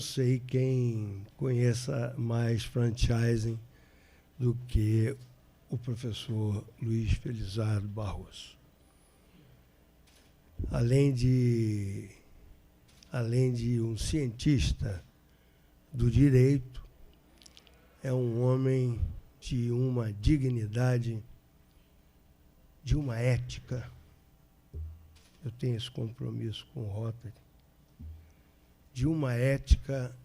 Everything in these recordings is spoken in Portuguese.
sei quem conheça mais franchising do que o professor Luiz Felizardo Barroso. Além de um cientista do direito, é um homem de uma dignidade, de uma ética. Eu tenho esse compromisso com o Rotary, de uma ética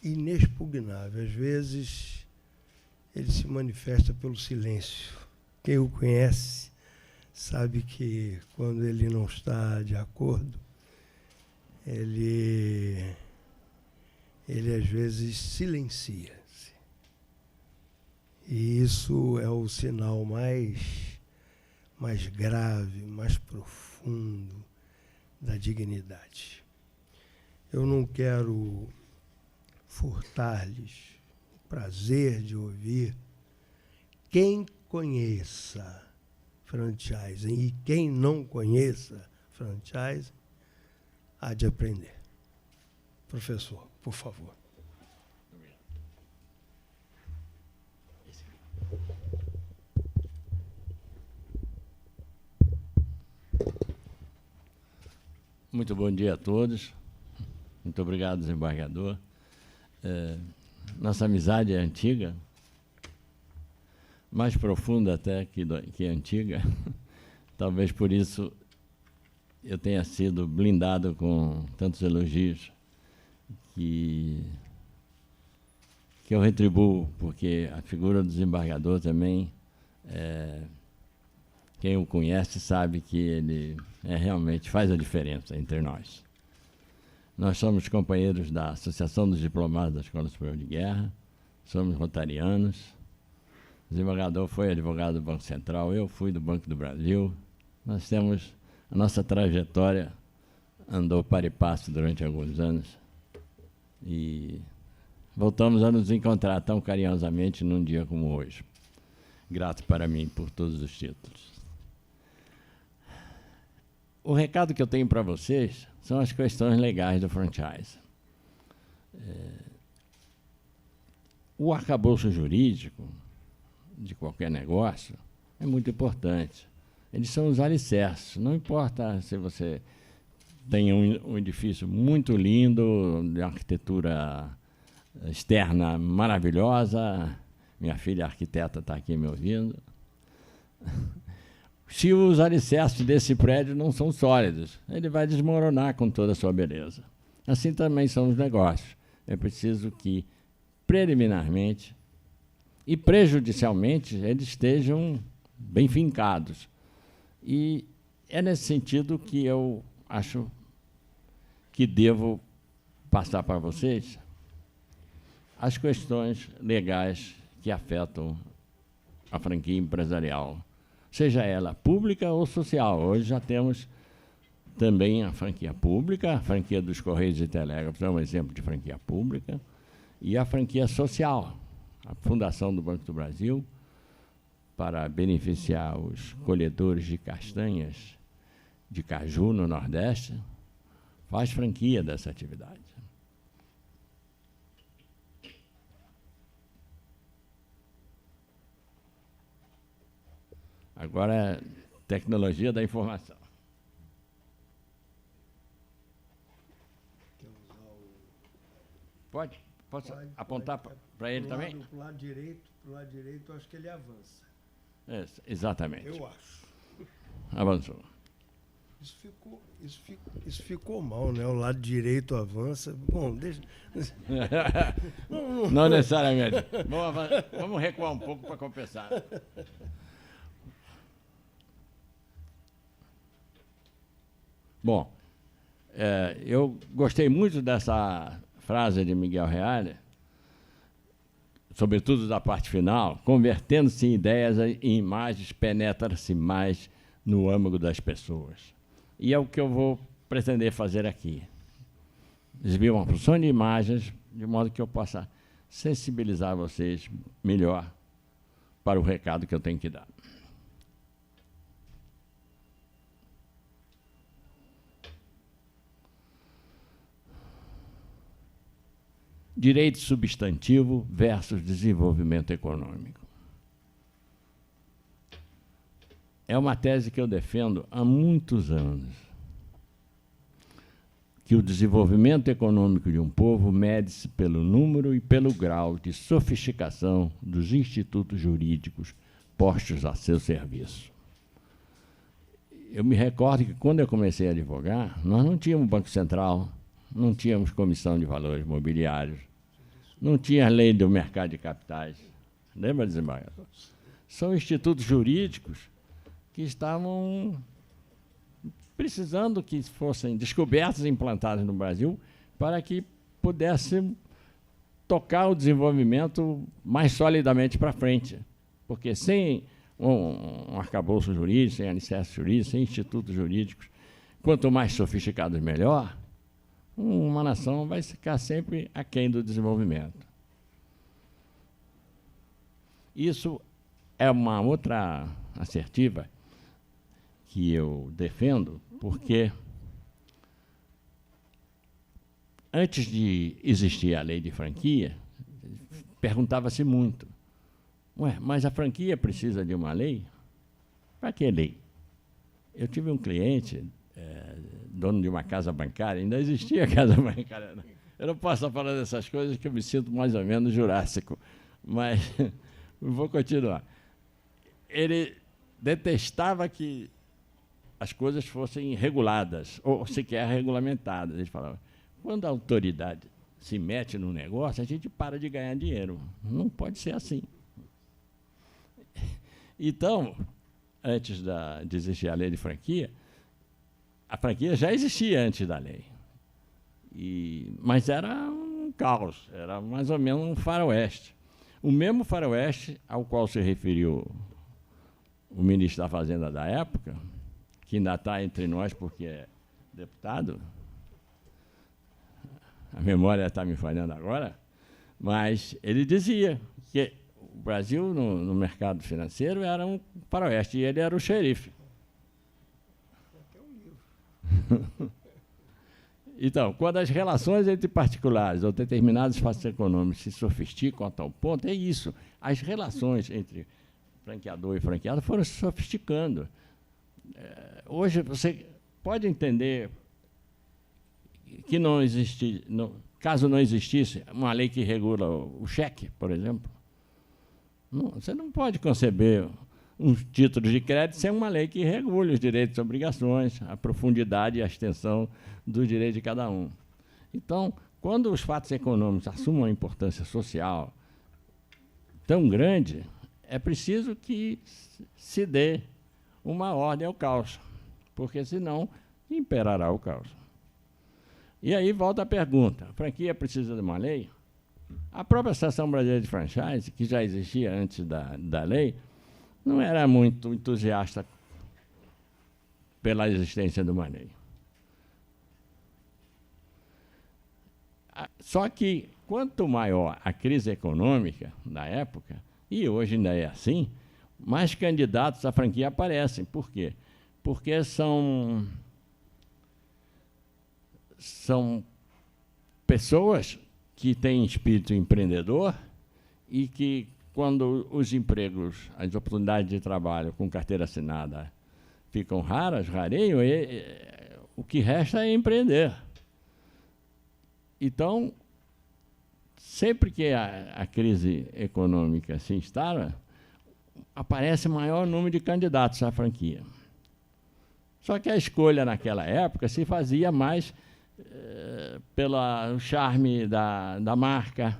inexpugnável. Às vezes, ele se manifesta pelo silêncio. Quem o conhece sabe que, quando ele não está de acordo, ele às vezes silencia-se. E isso é o sinal mais grave, mais profundo da dignidade. Eu não quero furtar-lhes o prazer de ouvir. Quem conheça franchising e quem não conheça franchising há de aprender. Professor, por favor. Muito bom dia a todos. Muito obrigado, desembargador. Nossa amizade é antiga, mais profunda até que antiga. Talvez por isso eu tenha sido blindado com tantos elogios que eu retribuo, porque a figura do desembargador também, quem o conhece sabe que ele realmente faz a diferença entre nós. Nós somos companheiros da Associação dos Diplomados da Escola Superior de Guerra, somos rotarianos. O desembargador foi advogado do Banco Central, eu fui do Banco do Brasil. Nós temos, a nossa trajetória andou par e passo durante alguns anos e voltamos a nos encontrar tão carinhosamente num dia como hoje. Grato para mim por todos os títulos. O recado que eu tenho para vocês são as questões legais do franchise. O arcabouço jurídico de qualquer negócio é muito importante. Eles são os alicerces. Não importa se você tem um edifício muito lindo, de arquitetura externa maravilhosa. Minha filha arquiteta está aqui me ouvindo. Se os alicerces desse prédio não são sólidos, ele vai desmoronar com toda a sua beleza. Assim também são os negócios. É preciso que, preliminarmente e prejudicialmente, eles estejam bem fincados. E é nesse sentido que eu acho que devo passar para vocês as questões legais que afetam a franquia empresarial, seja ela pública ou social. Hoje já temos também a franquia pública, a franquia dos Correios e Telégrafos é um exemplo de franquia pública, e a franquia social, a Fundação do Banco do Brasil, para beneficiar os colhedores de castanhas de caju no Nordeste, faz franquia dessa atividade. Agora é tecnologia da informação. Posso apontar para ele também? Para o lado direito, acho que ele avança. Exatamente. Eu acho. Avançou. Isso ficou mal, né? O lado direito avança. Bom, deixa. Não necessariamente. Vamos recuar um pouco para compensar. Bom, eu gostei muito dessa frase de Miguel Reale, sobretudo da parte final: convertendo-se em ideias e imagens, penetra-se mais no âmago das pessoas. E é o que eu vou pretender fazer aqui. Exibir uma porção de imagens, de modo que eu possa sensibilizar vocês melhor para o recado que eu tenho que dar. Direito substantivo versus desenvolvimento econômico. É uma tese que eu defendo há muitos anos, que o desenvolvimento econômico de um povo mede-se pelo número e pelo grau de sofisticação dos institutos jurídicos postos a seu serviço. Eu me recordo que, quando eu comecei a advogar, nós não tínhamos Banco Central, não tínhamos Comissão de Valores Mobiliários, não tinha lei do mercado de capitais. Lembra, desembargador? São institutos jurídicos que estavam precisando que fossem descobertos e implantados no Brasil para que pudessem tocar o desenvolvimento mais solidamente para frente. Porque sem um arcabouço jurídico, sem alicerce jurídico, sem institutos jurídicos, quanto mais sofisticados, melhor, uma nação vai ficar sempre aquém do desenvolvimento. Isso é uma outra assertiva que eu defendo, porque antes de existir a lei de franquia, perguntava-se muito, mas a franquia precisa de uma lei? Para que lei? Eu tive um cliente, dono de uma casa bancária, ainda existia a casa bancária. Não. Eu não posso estar falando dessas coisas que eu me sinto mais ou menos jurássico, mas vou continuar. Ele detestava que as coisas fossem reguladas, ou sequer regulamentadas. Ele falava, quando a autoridade se mete no negócio, a gente para de ganhar dinheiro. Não pode ser assim. Então, antes de existir a lei de franquia, a franquia já existia antes da lei. Mas era um caos, era mais ou menos um faroeste. O mesmo faroeste ao qual se referiu o ministro da Fazenda da época, que ainda está entre nós porque é deputado, a memória está me falhando agora, mas ele dizia que o Brasil, no mercado financeiro, era um faroeste, e ele era o xerife. Então, quando as relações entre particulares ou determinados fatos econômicos se sofisticam a tal ponto, é isso. As relações entre franqueador e franqueado foram se sofisticando. Hoje, você pode entender que não existe, caso não existisse uma lei que regula o cheque, por exemplo, você não pode conceber um título de crédito sem uma lei que regule os direitos e obrigações, a profundidade e a extensão do direito de cada um. Então, quando os fatos econômicos assumem uma importância social tão grande, é preciso que se dê uma ordem ao caos, porque senão imperará o caos. E aí volta a pergunta, a franquia precisa de uma lei? A própria Associação Brasileira de Franchise, que já existia antes da lei, não era muito entusiasta pela existência de uma lei. Só que, quanto maior a crise econômica da época, e hoje ainda é assim, mais candidatos à franquia aparecem. Por quê? Porque são pessoas que têm espírito empreendedor e que, quando os empregos, as oportunidades de trabalho com carteira assinada ficam rareiam, o que resta é empreender. Então, sempre que a crise econômica se instala, aparece maior número de candidatos à franquia. Só que a escolha naquela época se fazia mais pelo charme da marca,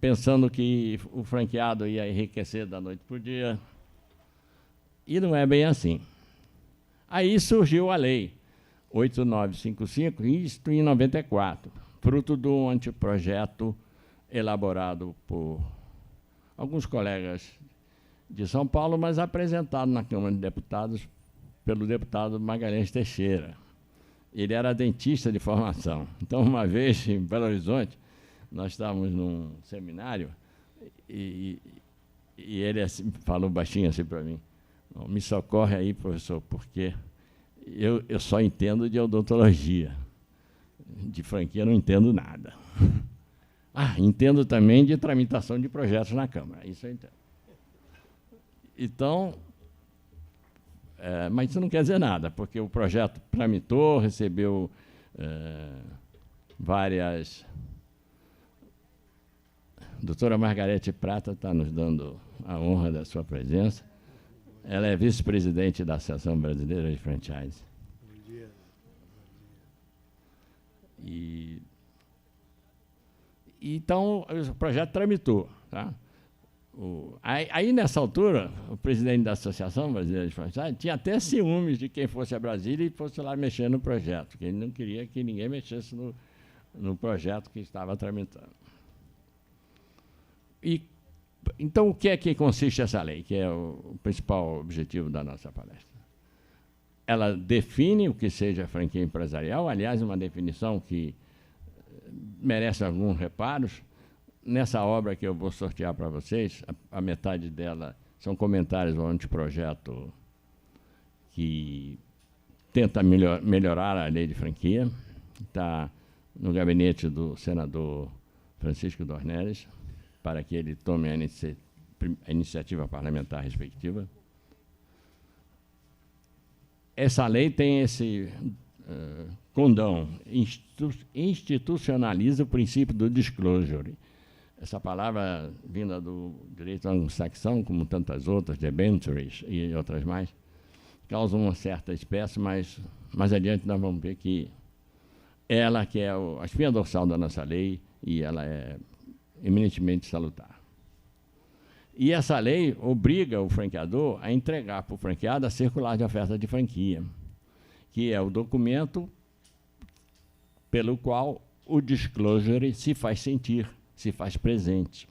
pensando que o franqueado ia enriquecer da noite para o dia. E não é bem assim. Aí surgiu a lei 8955, isto em 94, fruto de um anteprojeto elaborado por alguns colegas de São Paulo, mas apresentado na Câmara de Deputados pelo deputado Magalhães Teixeira. Ele era dentista de formação. Então, uma vez, em Belo Horizonte, nós estávamos num seminário e ele assim, falou baixinho assim para mim, me socorre aí, professor, porque eu só entendo de odontologia. De franquia não entendo nada. Entendo também de tramitação de projetos na Câmara, isso eu entendo. Então, mas isso não quer dizer nada, porque o projeto tramitou, recebeu várias... A doutora Margarete Prata está nos dando a honra da sua presença. Ela é vice-presidente da Associação Brasileira de Franchise. Bom dia. Então, o projeto tramitou. Tá? Aí, nessa altura, o presidente da Associação Brasileira de Franchise tinha até ciúmes de quem fosse a Brasília e fosse lá mexer no projeto, porque ele não queria que ninguém mexesse no projeto que estava tramitando. Então, o que é que consiste essa lei, que é o principal objetivo da nossa palestra? Ela define o que seja franquia empresarial, aliás, uma definição que merece alguns reparos. Nessa obra que eu vou sortear para vocês, a metade dela são comentários ao anteprojeto que tenta melhorar a lei de franquia. Está no gabinete do senador Francisco Dornelles, para que ele tome a iniciativa parlamentar respectiva. Essa lei tem esse condão, institucionaliza o princípio do disclosure. Essa palavra, vinda do direito anglo-saxão, como tantas outras, debentures e outras mais, causa uma certa espécie, mas mais adiante nós vamos ver que ela que é a espinha dorsal da nossa lei e ela é eminentemente salutar. E essa lei obriga o franqueador a entregar para o franqueado a circular de oferta de franquia, que é o documento pelo qual o disclosure se faz sentir, se faz presente.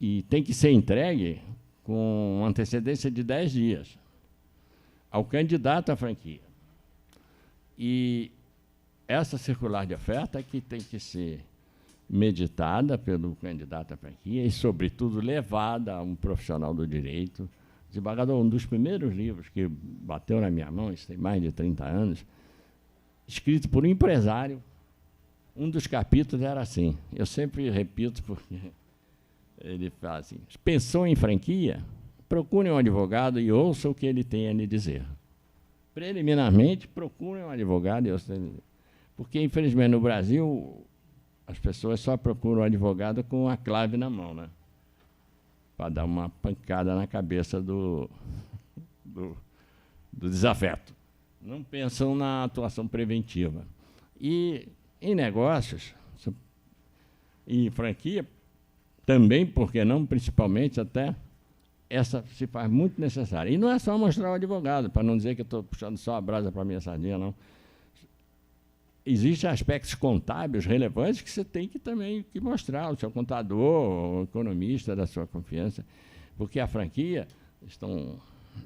E tem que ser entregue com antecedência de 10 dias ao candidato à franquia. E essa circular de oferta que tem que ser meditada pelo candidato à franquia e, sobretudo, levada a um profissional do direito. Desembargador, um dos primeiros livros que bateu na minha mão, isso tem mais de 30 anos, escrito por um empresário. Um dos capítulos era assim, eu sempre repito porque ele fala assim: pensou em franquia? Procure um advogado e ouça o que ele tem a lhe dizer. Preliminarmente, procure um advogado e ouça o que ele dizer. Porque, infelizmente, no Brasil, as pessoas só procuram um advogado com a clave na mão, né? Para dar uma pancada na cabeça do desafeto. Não pensam na atuação preventiva. E em negócios, e franquia, também, porque não, principalmente, até, essa se faz muito necessária. E não é só mostrar o advogado, para não dizer que eu estou puxando só a brasa para a minha sardinha, não. Existem aspectos contábeis relevantes que você tem que também mostrar, o seu contador, o economista da sua confiança, porque a franquia, estão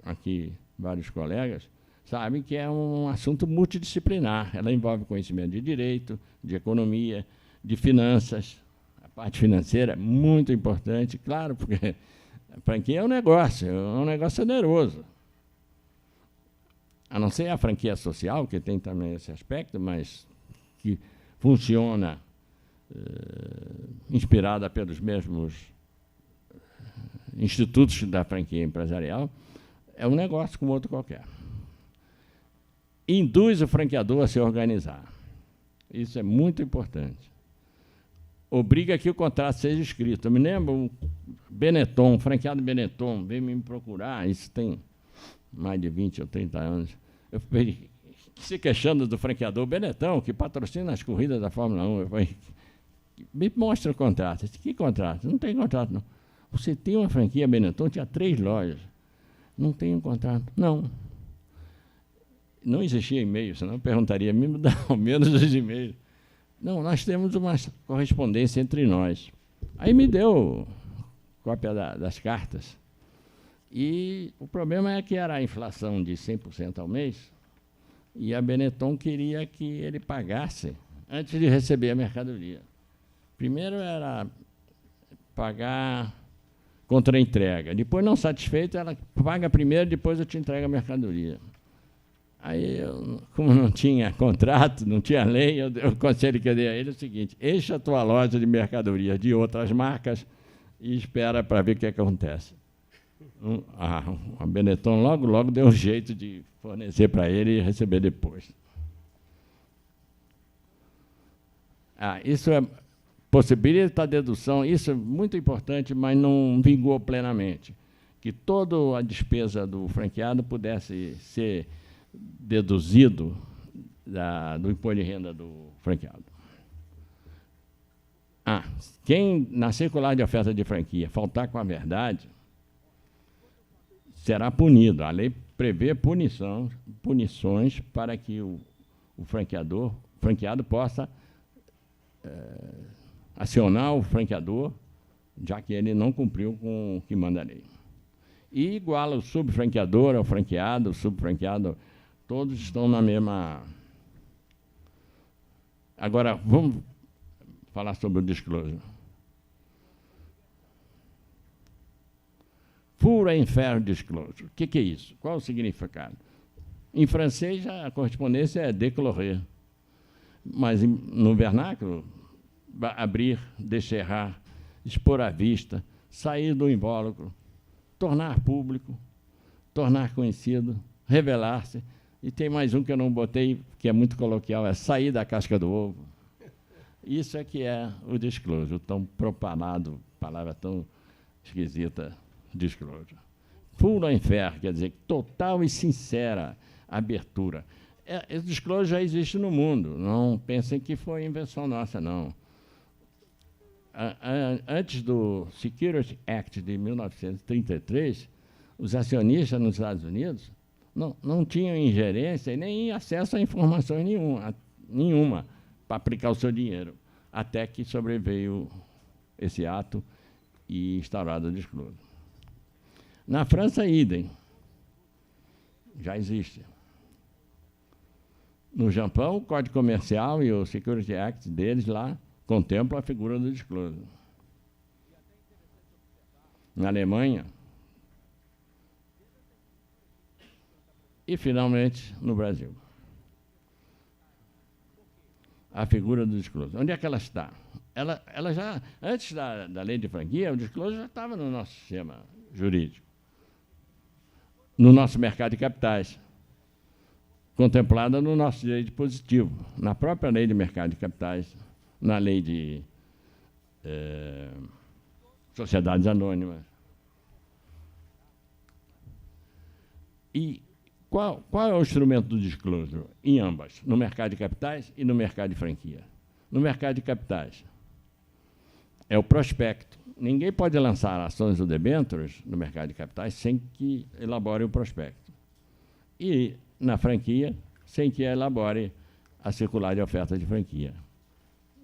aqui vários colegas, sabem que é um assunto multidisciplinar. Ela envolve conhecimento de direito, de economia, de finanças. A parte financeira é muito importante, claro, porque a franquia é um negócio oneroso. A não ser a franquia social, que tem também esse aspecto, mas que funciona inspirada pelos mesmos institutos da franquia empresarial, é um negócio como outro qualquer. Induz o franqueador a se organizar. Isso é muito importante. Obriga que o contrato seja escrito. Eu me lembro, o Benetton, o franqueado Benetton, veio me procurar, isso tem mais de 20 ou 30 anos. Eu falei, se queixando do franqueador Benetton, que patrocina as corridas da Fórmula 1. Eu falei, me mostra o contrato. Eu disse, que contrato? Não tem contrato, não. Você tem uma franquia Benetton, tinha 3 lojas. Não tem um contrato. Não. Não existia e-mail, senão eu perguntaria, me dá ao menos os e-mails. Não, nós temos uma correspondência entre nós. Aí me deu cópia das cartas. E o problema é que era a inflação de 100% ao mês, e a Benetton queria que ele pagasse antes de receber a mercadoria. Primeiro era pagar contra a entrega. Depois, não satisfeito, ela paga primeiro, depois eu te entrego a mercadoria. Aí, como não tinha contrato, não tinha lei, o conselho que eu dei a ele é o seguinte: encha a tua loja de mercadorias de outras marcas e espera para ver o que acontece. A Benetton logo deu um jeito de fornecer para ele e receber depois. Isso possibilita a dedução, isso é muito importante, mas não vingou plenamente, que toda a despesa do franqueado pudesse ser deduzido do imposto de renda do franqueado. Quem, na circular de oferta de franquia, faltar com a verdade, será punido. A lei prevê punições para que o franqueado possa acionar o franqueador, já que ele não cumpriu com o que manda a lei. E iguala o subfranqueador ao franqueado, o subfranqueado, todos estão na mesma... Agora, vamos falar sobre o disclosure. Full and fair disclosure. O que é isso? Qual o significado? Em francês, a correspondência é déclarer. Mas no vernáculo, abrir, descerrar, expor à vista, sair do invólucro, tornar público, tornar conhecido, revelar-se. E tem mais um que eu não botei, que é muito coloquial, é sair da casca do ovo. Isso é que é o disclosure, tão propalado, palavra tão esquisita, disclosure. Full and fair, quer dizer, total e sincera abertura. Esse disclosure já existe no mundo, não pensem que foi invenção nossa, não. Antes do Security Act de 1933, os acionistas nos Estados Unidos não tinham ingerência e nem acesso a informações nenhuma para aplicar o seu dinheiro, até que sobreveio esse ato e instaurado o disclosure. Na França, idem. Já existe. No Japão, o Código Comercial e o Security Act deles lá contemplam a figura do disclosure. Na Alemanha. E, finalmente, no Brasil. A figura do disclosure. Onde é que ela está? Ela já, antes da lei de franquia, o disclosure já estava no nosso sistema jurídico, no nosso mercado de capitais, contemplada no nosso direito positivo, na própria lei de mercado de capitais, na lei de sociedades anônimas. E qual é o instrumento do disclosure? Em ambas, no mercado de capitais e no mercado de franquia. No mercado de capitais, é o prospecto. Ninguém pode lançar ações ou debêntures no mercado de capitais sem que elabore o prospecto. E, na franquia, sem que elabore a circular de oferta de franquia,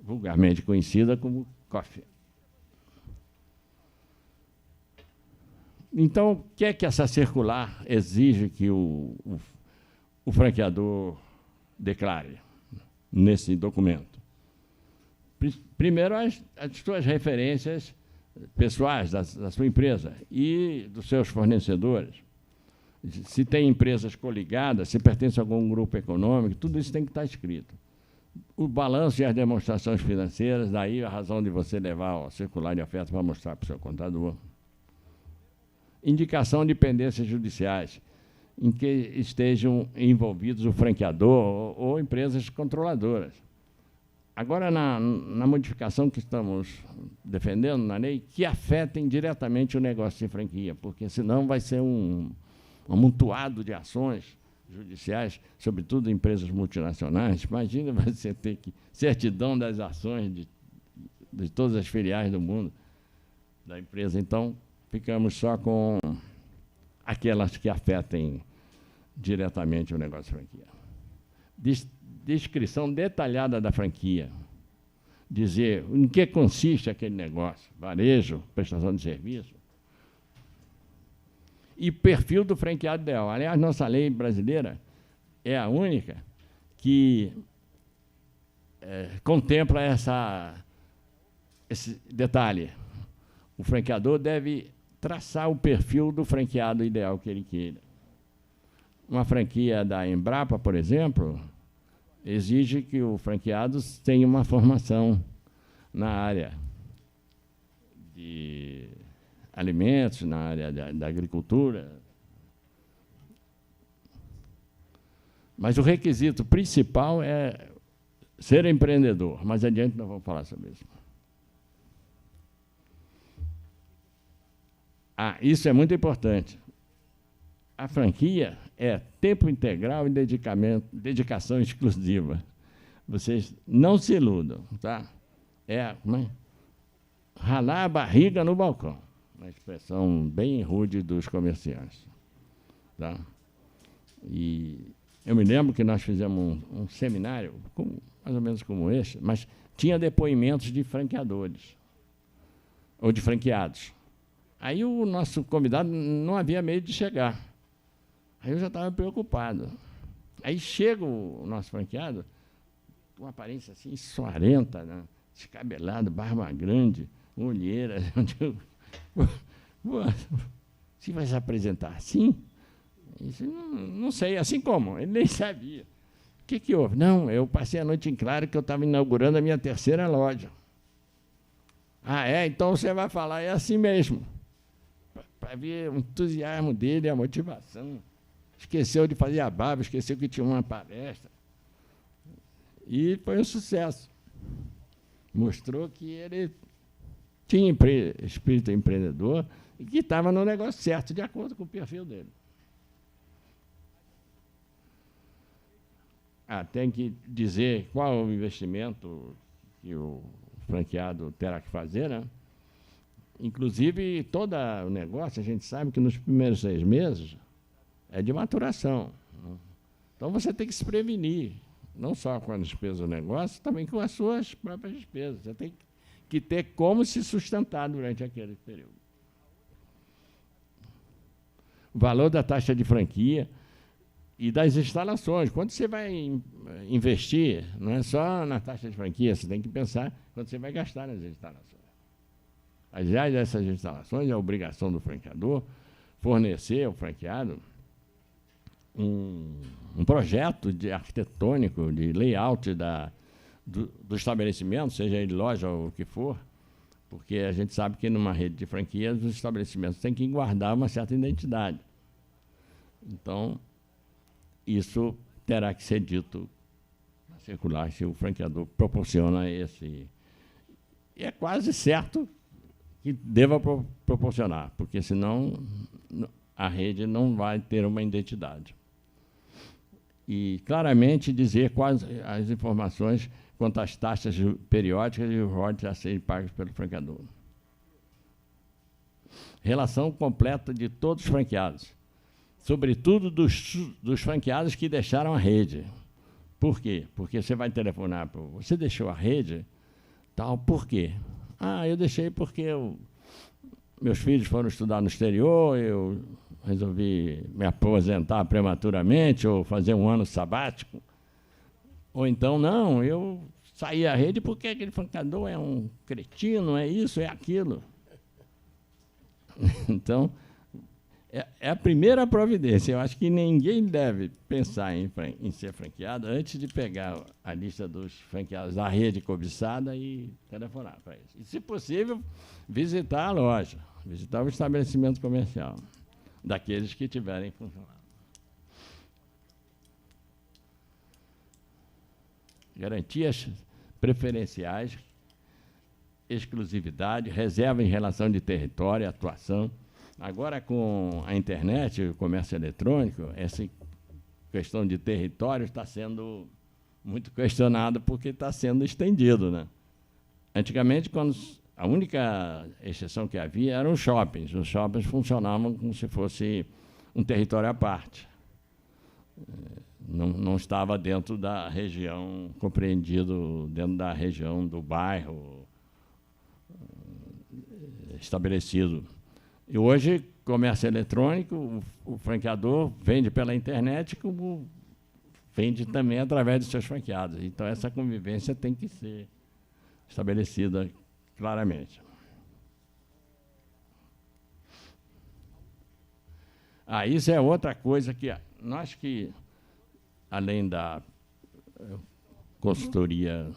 vulgarmente conhecida como COF. Então, o que é que essa circular exige que o franqueador declare nesse documento? Primeiro, as suas referências pessoais da sua empresa e dos seus fornecedores. Se tem empresas coligadas, se pertence a algum grupo econômico, tudo isso tem que estar escrito. O balanço e as demonstrações financeiras, daí a razão de você levar a circular de oferta para mostrar para o seu contador. Indicação de pendências judiciais, em que estejam envolvidos o franqueador ou empresas controladoras. Agora, na modificação que estamos defendendo na lei, que afetem diretamente o negócio de franquia, porque senão vai ser um amontoado de ações judiciais, sobretudo empresas multinacionais. Imagina você ter que certidão das ações de todas as filiais do mundo da empresa. Então, ficamos só com aquelas que afetem diretamente o negócio de franquia. Descrição detalhada da franquia. Dizer em que consiste aquele negócio, varejo, prestação de serviço. E perfil do franqueado ideal. Aliás, nossa lei brasileira é a única que contempla esse detalhe. O franqueador deve traçar o perfil do franqueado ideal que ele queira. Uma franquia da Embrapa, por exemplo, exige que o franqueado tenha uma formação na área de alimentos, na área da agricultura. Mas o requisito principal é ser empreendedor. Mais adiante nós vamos falar sobre isso. Isso é muito importante. A franquia é tempo integral e dedicação exclusiva. Vocês não se iludam, tá? Ralar a barriga no balcão, uma expressão bem rude dos comerciantes, tá? E eu me lembro que nós fizemos um seminário, mais ou menos como este, mas tinha depoimentos de franqueadores, ou de franqueados. Aí o nosso convidado não havia meio de chegar. Aí eu já estava preocupado. Aí chega o nosso franqueado, com uma aparência assim, suarenta, né? Descabelado, barba grande, olheira. Eu digo, você vai se apresentar assim? Ele disse, não sei, assim como? Ele nem sabia. O que houve? Não, eu passei a noite em claro que eu estava inaugurando a minha 3ª loja. Então você vai falar, é assim mesmo. Para ver o entusiasmo dele, a motivação. Esqueceu de fazer a barba, esqueceu que tinha uma palestra. E foi um sucesso. Mostrou que ele tinha espírito empreendedor e que estava no negócio certo, de acordo com o perfil dele. Tem que dizer qual o investimento que o franqueado terá que fazer, né? Inclusive, todo o negócio, a gente sabe que nos primeiros 6 meses é de maturação. Então, você tem que se prevenir, não só com a despesa do negócio, também com as suas próprias despesas. Você tem que ter como se sustentar durante aquele período. O valor da taxa de franquia e das instalações. Quando você vai investir, não é só na taxa de franquia, você tem que pensar quando você vai gastar nas instalações. Aliás, essas instalações é a obrigação do franqueador fornecer ao franqueado um projeto arquitetônico, de layout do estabelecimento, seja ele loja ou o que for, porque a gente sabe que numa rede de franquias os estabelecimentos têm que guardar uma certa identidade. Então, isso terá que ser dito na circular se o franqueador proporciona esse. E é quase certo que deva proporcionar, porque senão a rede não vai ter uma identidade. E claramente dizer quais as informações quanto às taxas periódicas e os royalties a serem pagos pelo franqueador. Relação completa de todos os franqueados, sobretudo dos franqueados que deixaram a rede. Por quê? Porque você vai telefonar para você deixou a rede, tal, por quê? Eu deixei porque meus filhos foram estudar no exterior, eu resolvi me aposentar prematuramente ou fazer um ano sabático. Ou então, não, eu saí da rede porque aquele franqueador é um cretino, é isso, é aquilo. Então, é a primeira providência. Eu acho que ninguém deve pensar em ser franqueado antes de pegar a lista dos franqueados da rede cobiçada e telefonar para eles. E, se possível, visitar a loja, visitar o estabelecimento comercial, daqueles que tiverem funcionado. Garantias preferenciais, exclusividade, reserva em relação de território, atuação. Agora, com a internet e o comércio eletrônico, essa questão de território está sendo muito questionada porque está sendo estendido, né? Antigamente, a única exceção que havia eram os shoppings. Os shoppings funcionavam como se fosse um território à parte. Não estava dentro da região, compreendido dentro da região do bairro estabelecido. E hoje, comércio eletrônico, o franqueador vende pela internet, como vende também através dos seus franqueados. Então, essa convivência tem que ser estabelecida claramente. Isso é outra coisa que nós que, além da consultoria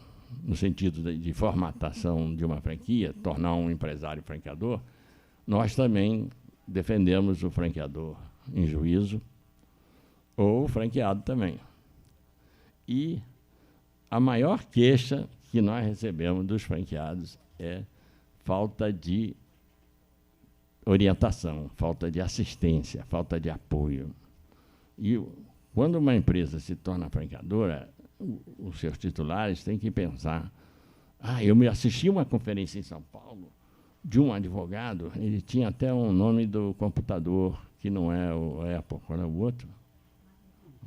no sentido de formatação de uma franquia, tornar um empresário franqueador, nós também defendemos o franqueador em juízo, ou o franqueado também. E a maior queixa que nós recebemos dos franqueados é falta de orientação, falta de assistência, falta de apoio. E quando uma empresa se torna franqueadora, os seus titulares têm que pensar: eu me assisti uma conferência em São Paulo de um advogado, ele tinha até um nome do computador, que não é o Apple, qual é o outro?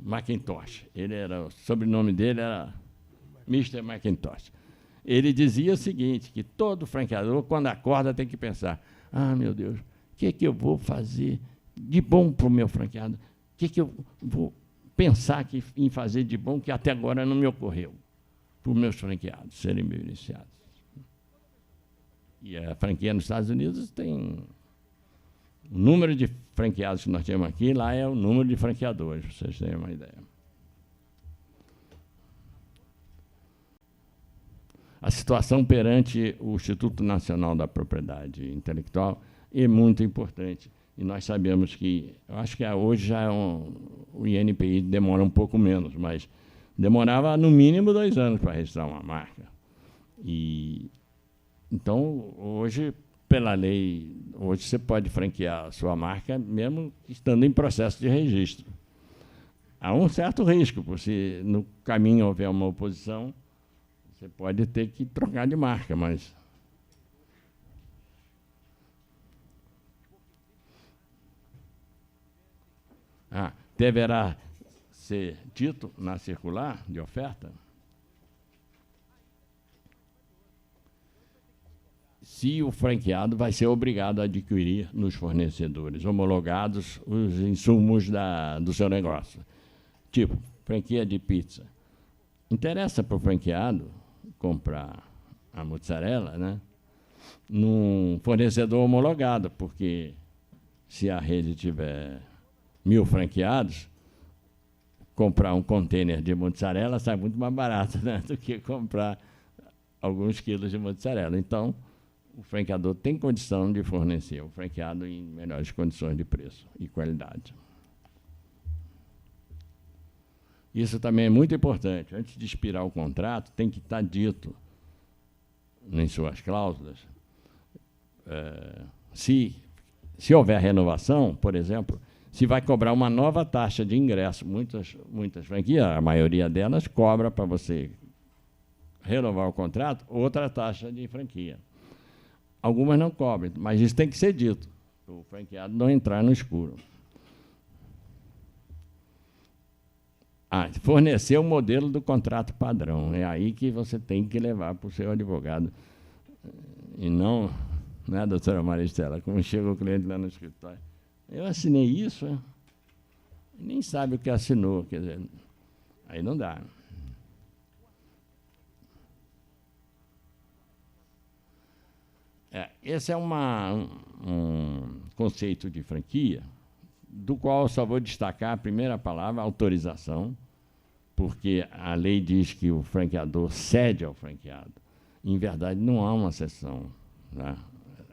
Macintosh. O sobrenome dele era Mr. Macintosh. Ele dizia o seguinte, que todo franqueador, quando acorda, tem que pensar: meu Deus, o que eu vou fazer de bom para o meu franqueado? O que eu vou pensar em fazer de bom que até agora não me ocorreu para os meus franqueados serem beneficiados? E a franquia nos Estados Unidos tem o número de franqueados que nós temos aqui, lá é o número de franqueadores, para vocês terem uma ideia. A situação perante o Instituto Nacional da Propriedade Intelectual é muito importante. E nós sabemos que, eu acho que hoje já o INPI demora um pouco menos, mas demorava no mínimo 2 anos para registrar uma marca. Então, hoje, pela lei, hoje você pode franquear a sua marca mesmo estando em processo de registro. Há um certo risco, porque se no caminho houver uma oposição, você pode ter que trocar de marca, mas deverá ser dito na circular de oferta se o franqueado vai ser obrigado a adquirir nos fornecedores homologados os insumos do seu negócio. Tipo, franquia de pizza. Interessa para o franqueado comprar a mozzarella, né, num fornecedor homologado, porque se a rede tiver 1.000 franqueados, comprar um container de mozzarella sai muito mais barato, né, do que comprar alguns quilos de mozzarella. Então, o franqueador tem condição de fornecer o franqueado em melhores condições de preço e qualidade. Isso também é muito importante. Antes de expirar o contrato, tem que estar dito em suas cláusulas, se houver renovação, por exemplo, se vai cobrar uma nova taxa de ingresso. Muitas franquias, a maioria delas, cobra para você renovar o contrato outra taxa de franquia. Algumas não cobram, mas isso tem que ser dito, para o franqueado não entrar no escuro. Fornecer o modelo do contrato padrão. É aí que você tem que levar para o seu advogado. E não, né, doutora Maristela, como chega o cliente lá no escritório: eu assinei isso, nem sabe o que assinou. Quer dizer, aí não dá. Esse é um conceito de franquia, do qual eu só vou destacar a primeira palavra, autorização, porque a lei diz que o franqueador cede ao franqueado. Em verdade, não há uma cessão, né?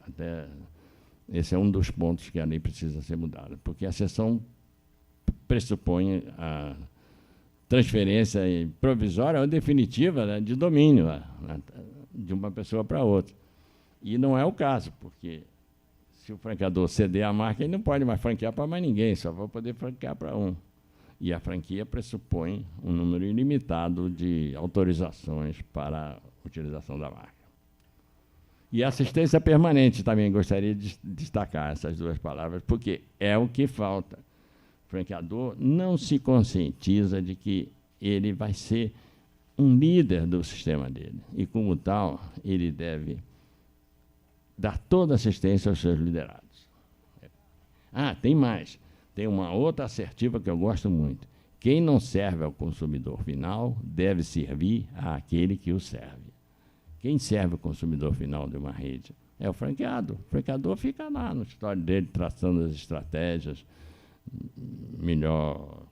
Até esse é um dos pontos que a lei precisa ser mudada, porque a cessão pressupõe a transferência provisória ou definitiva, né, de domínio, né, de uma pessoa para outra. E não é o caso, porque se o franqueador ceder a marca, ele não pode mais franquear para mais ninguém, só vai poder franquear para um. E a franquia pressupõe um número ilimitado de autorizações para a utilização da marca. E assistência permanente, também gostaria de destacar essas duas palavras, porque é o que falta. O franqueador não se conscientiza de que ele vai ser um líder do sistema dele, e, como tal, ele deve dar toda assistência aos seus liderados. Tem mais. Tem uma outra assertiva que eu gosto muito: quem não serve ao consumidor final deve servir àquele que o serve. Quem serve o consumidor final de uma rede é o franqueado. O franqueador fica lá no escritório dele, traçando as estratégias, melhor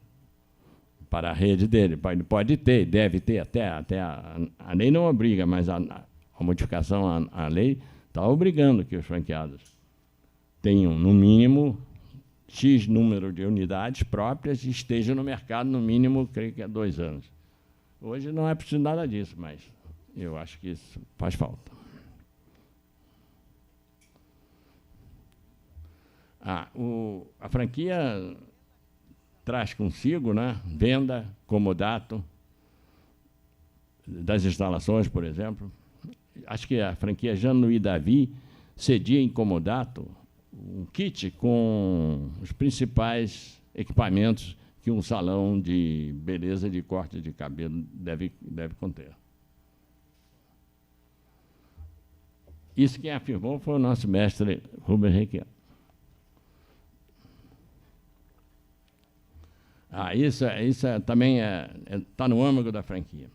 para a rede dele. Ele pode ter, deve ter, até a lei não obriga, mas a modificação à lei está obrigando que os franqueados tenham, no mínimo, X número de unidades próprias e estejam no mercado, no mínimo, creio que 2 anos. Hoje não é preciso nada disso, mas eu acho que isso faz falta. A franquia traz consigo, né, venda, comodato das instalações, por exemplo. Acho que a franquia Januí Davi cedia em comodato um kit com os principais equipamentos que um salão de beleza de corte de cabelo deve conter. Isso quem afirmou foi o nosso mestre Rubens Requião. Isso também está no âmago da franquia.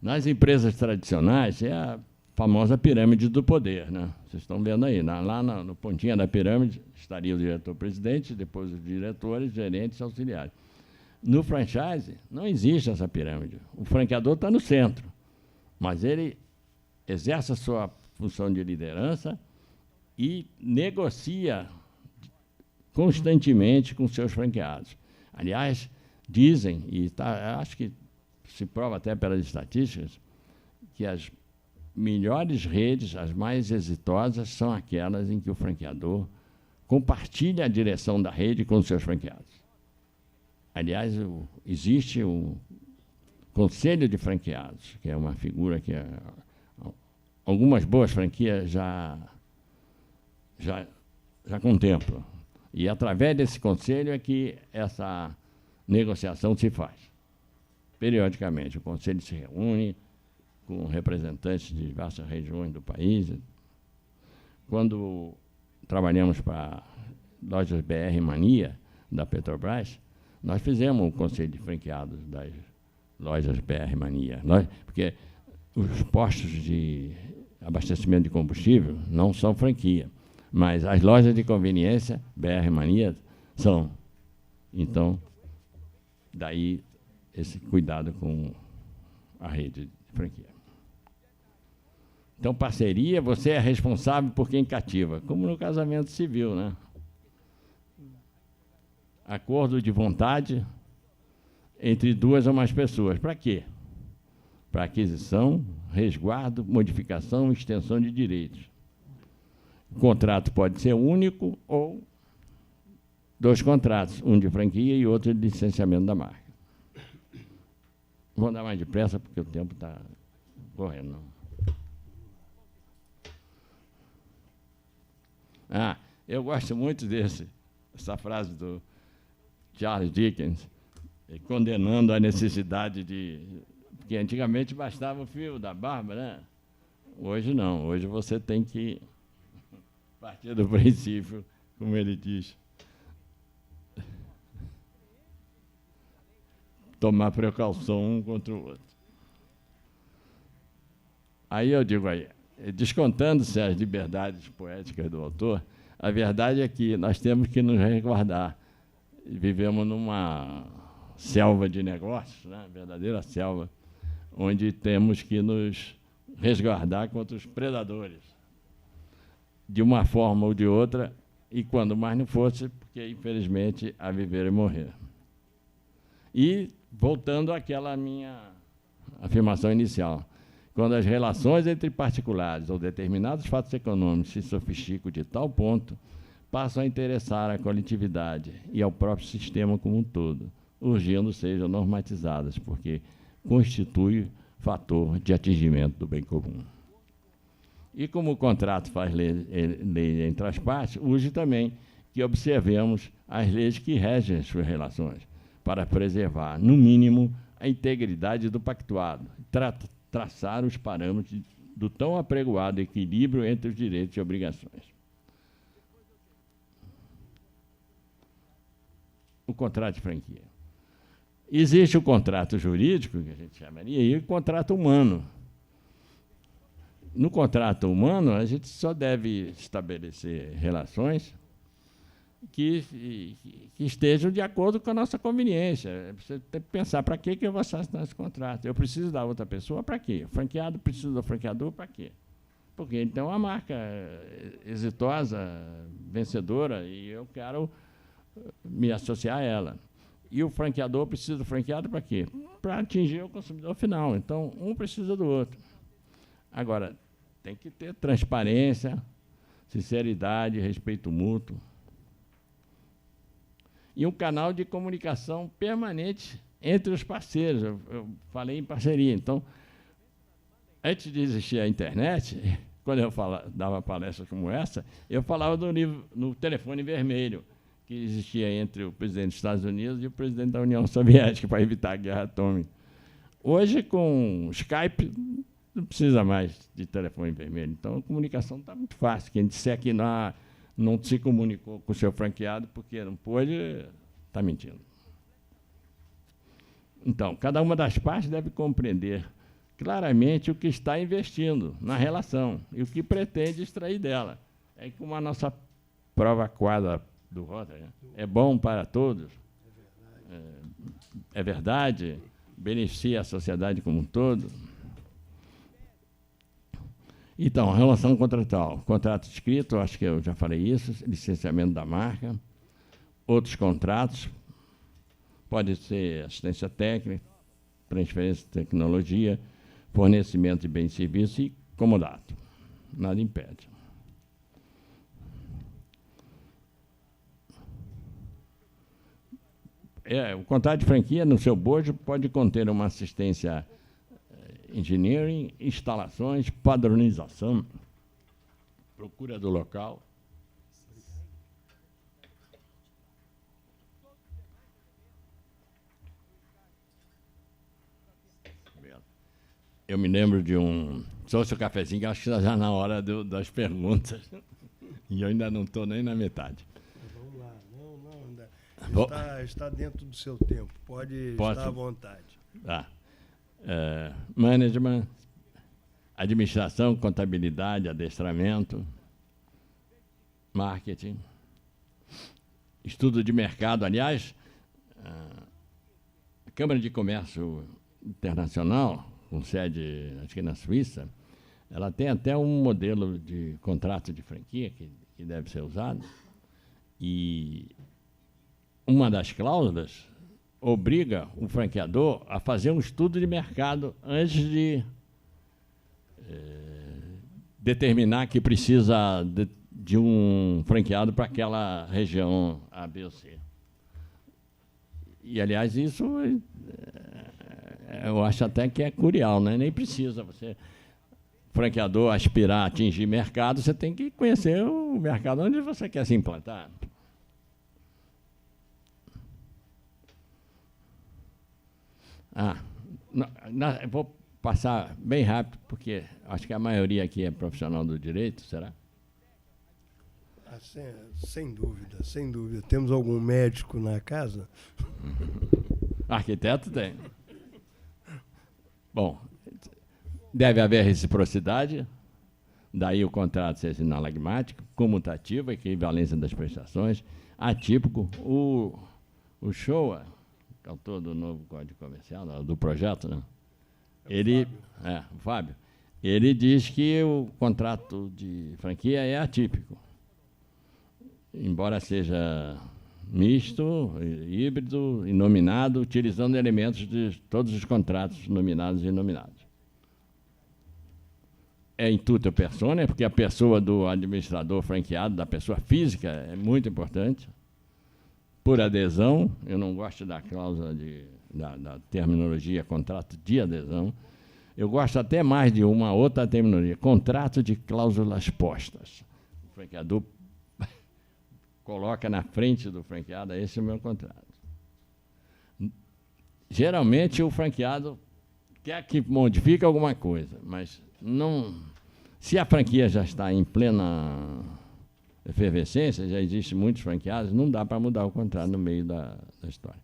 Nas empresas tradicionais, é a famosa pirâmide do poder, né? Vocês estão vendo aí. Lá no pontinha da pirâmide estaria o diretor-presidente, depois os diretores, gerentes, auxiliares. No franchise, não existe essa pirâmide. O franqueador está no centro, mas ele exerce a sua função de liderança e negocia constantemente com seus franqueados. Aliás, dizem, e acho que se prova até pelas estatísticas, que as melhores redes, as mais exitosas, são aquelas em que o franqueador compartilha a direção da rede com os seus franqueados. Aliás, existe o Conselho de Franqueados, que é uma figura que algumas boas franquias já contemplam. E, através desse conselho, é que essa negociação se faz. Periodicamente, o conselho se reúne com representantes de diversas regiões do país. Quando trabalhamos para lojas BR Mania, da Petrobras, nós fizemos o conselho de franqueados das lojas BR Mania, porque os postos de abastecimento de combustível não são franquia, mas as lojas de conveniência, BR Mania, são. Então, daí esse cuidado com a rede de franquia. Então, parceria, você é responsável por quem cativa, como no casamento civil, né? Acordo de vontade entre 2 ou mais pessoas. Para quê? Para aquisição, resguardo, modificação e extensão de direitos. O contrato pode ser único ou 2 contratos, um de franquia e outro de licenciamento da marca. Vou andar mais depressa, porque o tempo está correndo. Eu gosto muito essa frase do Charles Dickens, condenando a necessidade de... Porque antigamente bastava o fio da barba, né? Hoje não, hoje você tem que partir do princípio, como ele diz, tomar precaução um contra o outro. Aí eu digo aí, descontando-se as liberdades poéticas do autor, a verdade é que nós temos que nos resguardar. Vivemos numa selva de negócios, né? Verdadeira selva, onde temos que nos resguardar contra os predadores, de uma forma ou de outra, e quando mais não fosse, porque, infelizmente, a viver e morrer. E, voltando àquela minha afirmação inicial, quando as relações entre particulares ou determinados fatos econômicos se sofisticam de tal ponto, passam a interessar a coletividade e ao próprio sistema como um todo, urgindo sejam normatizadas, porque constitui fator de atingimento do bem comum. E como o contrato faz lei entre as partes, urge também que observemos as leis que regem as suas relações, para preservar, no mínimo, a integridade do pactuado, traçar os parâmetros do tão apregoado equilíbrio entre os direitos e obrigações. O contrato de franquia. Existe o contrato jurídico, que a gente chamaria, e o contrato humano. No contrato humano, a gente só deve estabelecer relações que estejam de acordo com a nossa conveniência. Você tem que pensar, para que eu vou assinar esse contrato? Eu preciso da outra pessoa, para quê? O franqueado precisa do franqueador, para quê? Porque então a marca é exitosa, vencedora, e eu quero me associar a ela. E o franqueador precisa do franqueado para quê? Para atingir o consumidor final. Então, um precisa do outro. Agora, tem que ter transparência, sinceridade, respeito mútuo. E um canal de comunicação permanente entre os parceiros. Eu falei em parceria. Então, antes de existir a internet, quando eu dava palestras como essa, eu falava no telefone vermelho, que existia entre o presidente dos Estados Unidos e o presidente da União Soviética para evitar a guerra atômica. Hoje, com Skype, não precisa mais de telefone vermelho. Então, a comunicação está muito fácil. Quem disser que não se comunicou com o seu franqueado porque não pôde, está mentindo. Então, cada uma das partes deve compreender claramente o que está investindo na relação e o que pretende extrair dela. É como a nossa prova quadra do Rotary, né? É bom para todos, é verdade, beneficia a sociedade como um todo. Então, relação contratual. Contrato escrito, acho que eu já falei isso, licenciamento da marca, outros contratos, pode ser assistência técnica, transferência de tecnologia, fornecimento de bens e serviços e comodato. Nada impede. O contrato de franquia, no seu bojo, pode conter uma assistência engineering, instalações, padronização, procura do local. Eu me lembro de um Social Cafezinho, que acho que está já na hora das perguntas, e eu ainda não estou nem na metade. Vamos lá, não, está dentro do seu tempo, pode estar à vontade. Tá. Management, administração, contabilidade, adestramento, marketing, estudo de mercado. Aliás, a Câmara de Comércio Internacional, com sede, acho que na Suíça, ela tem até um modelo de contrato de franquia que deve ser usado, e uma das cláusulas obriga o franqueador a fazer um estudo de mercado antes de determinar que precisa de um franqueado para aquela região A, B ou C. E, aliás, isso eu acho até que é curial, né? Nem precisa você, franqueador, aspirar a atingir mercado, você tem que conhecer o mercado onde você quer se implantar. Vou passar bem rápido, porque acho que a maioria aqui é profissional do direito, será? Sem dúvida, sem dúvida. Temos algum médico na casa? Arquiteto tem. Bom, deve haver reciprocidade, daí o contrato ser sinalagmático, comutativo, equivalência das prestações, atípico. O Showa, que é o autor do novo Código Comercial, do projeto, né? O Fábio, ele diz que o contrato de franquia é atípico, embora seja misto, híbrido, inominado, utilizando elementos de todos os contratos nominados e inominados. É intuito persona, porque a pessoa do administrador franqueado, da pessoa física, é muito importante. Por adesão, eu não gosto da cláusula da terminologia contrato de adesão. Eu gosto até mais de uma outra terminologia, contrato de cláusulas postas. O franqueador coloca na frente do franqueado, esse é o meu contrato. Geralmente, o franqueado quer que modifique alguma coisa, mas não. Se a franquia já está em plena efervescência, já existem muitos franqueados, não dá para mudar o contrato no meio da história.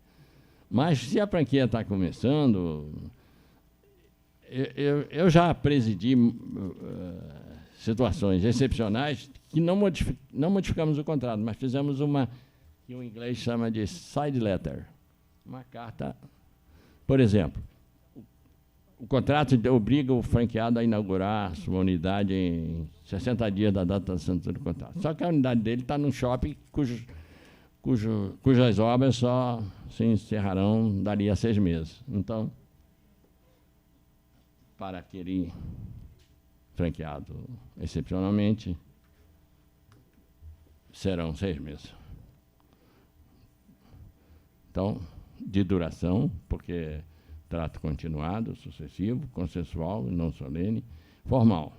Mas, se a franquia está começando, eu já presidi situações excepcionais que não modificamos o contrato, mas fizemos uma que o inglês chama de side letter. Uma carta, por exemplo, o contrato obriga o franqueado a inaugurar sua unidade em 60 dias da data da assinatura do contrato. Só que a unidade dele está num shopping cujas obras só se encerrarão dali a 6 meses. Então, para aquele franqueado, excepcionalmente, serão 6 meses. Então, de duração, porque trato continuado, sucessivo, consensual, não solene, formal.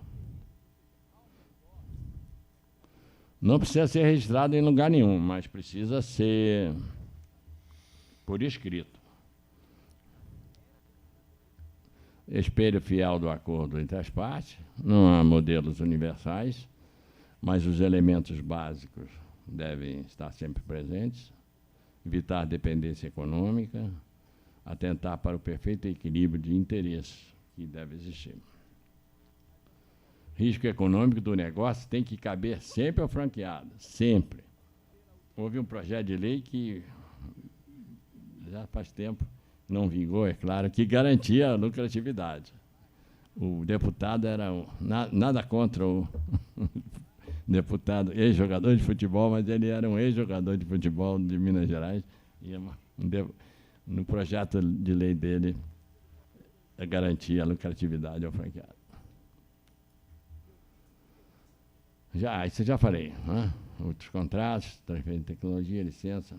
Não precisa ser registrado em lugar nenhum, mas precisa ser por escrito. Espelho fiel do acordo entre as partes, não há modelos universais, mas os elementos básicos devem estar sempre presentes, evitar dependência econômica, atentar para o perfeito equilíbrio de interesses que deve existir. Risco econômico do negócio tem que caber sempre ao franqueado, sempre. Houve um projeto de lei que já faz tempo não vingou, é claro, que garantia a lucratividade. O deputado era nada contra o deputado, ex-jogador de futebol, mas ele era um ex-jogador de futebol de Minas Gerais, e no projeto de lei dele garantia a lucratividade ao franqueado. Isso eu já falei, né? Outros contratos, transferência de tecnologia, licença.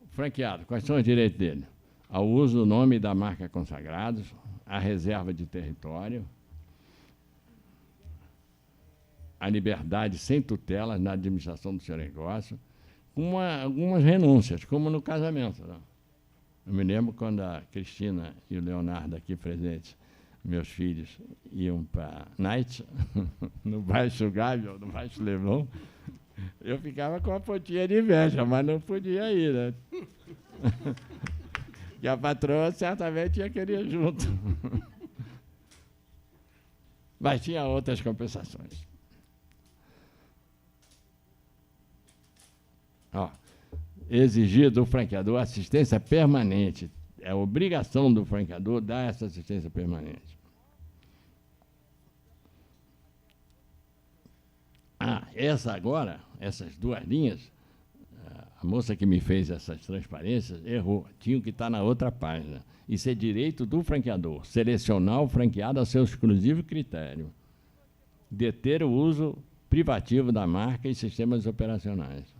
O franqueado, quais são os direitos dele? Ao uso do nome e da marca consagrados, a reserva de território, a liberdade sem tutela na administração do seu negócio, com algumas renúncias, como no casamento. Né? Eu me lembro quando a Cristina e o Leonardo, aqui presentes, meus filhos, iam para Night, no Baixo Gávea, no Baixo Leblon, eu ficava com uma pontinha de inveja, mas não podia ir, né? E a patroa certamente ia querer junto. Mas tinha outras compensações. Exigir do franqueador assistência permanente. É obrigação do franqueador dar essa assistência permanente. Essas duas linhas, a moça que me fez essas transparências errou. Tinha que estar na outra página. Isso é direito do franqueador. Selecionar o franqueado a seu exclusivo critério. Deter o uso privativo da marca e sistemas operacionais.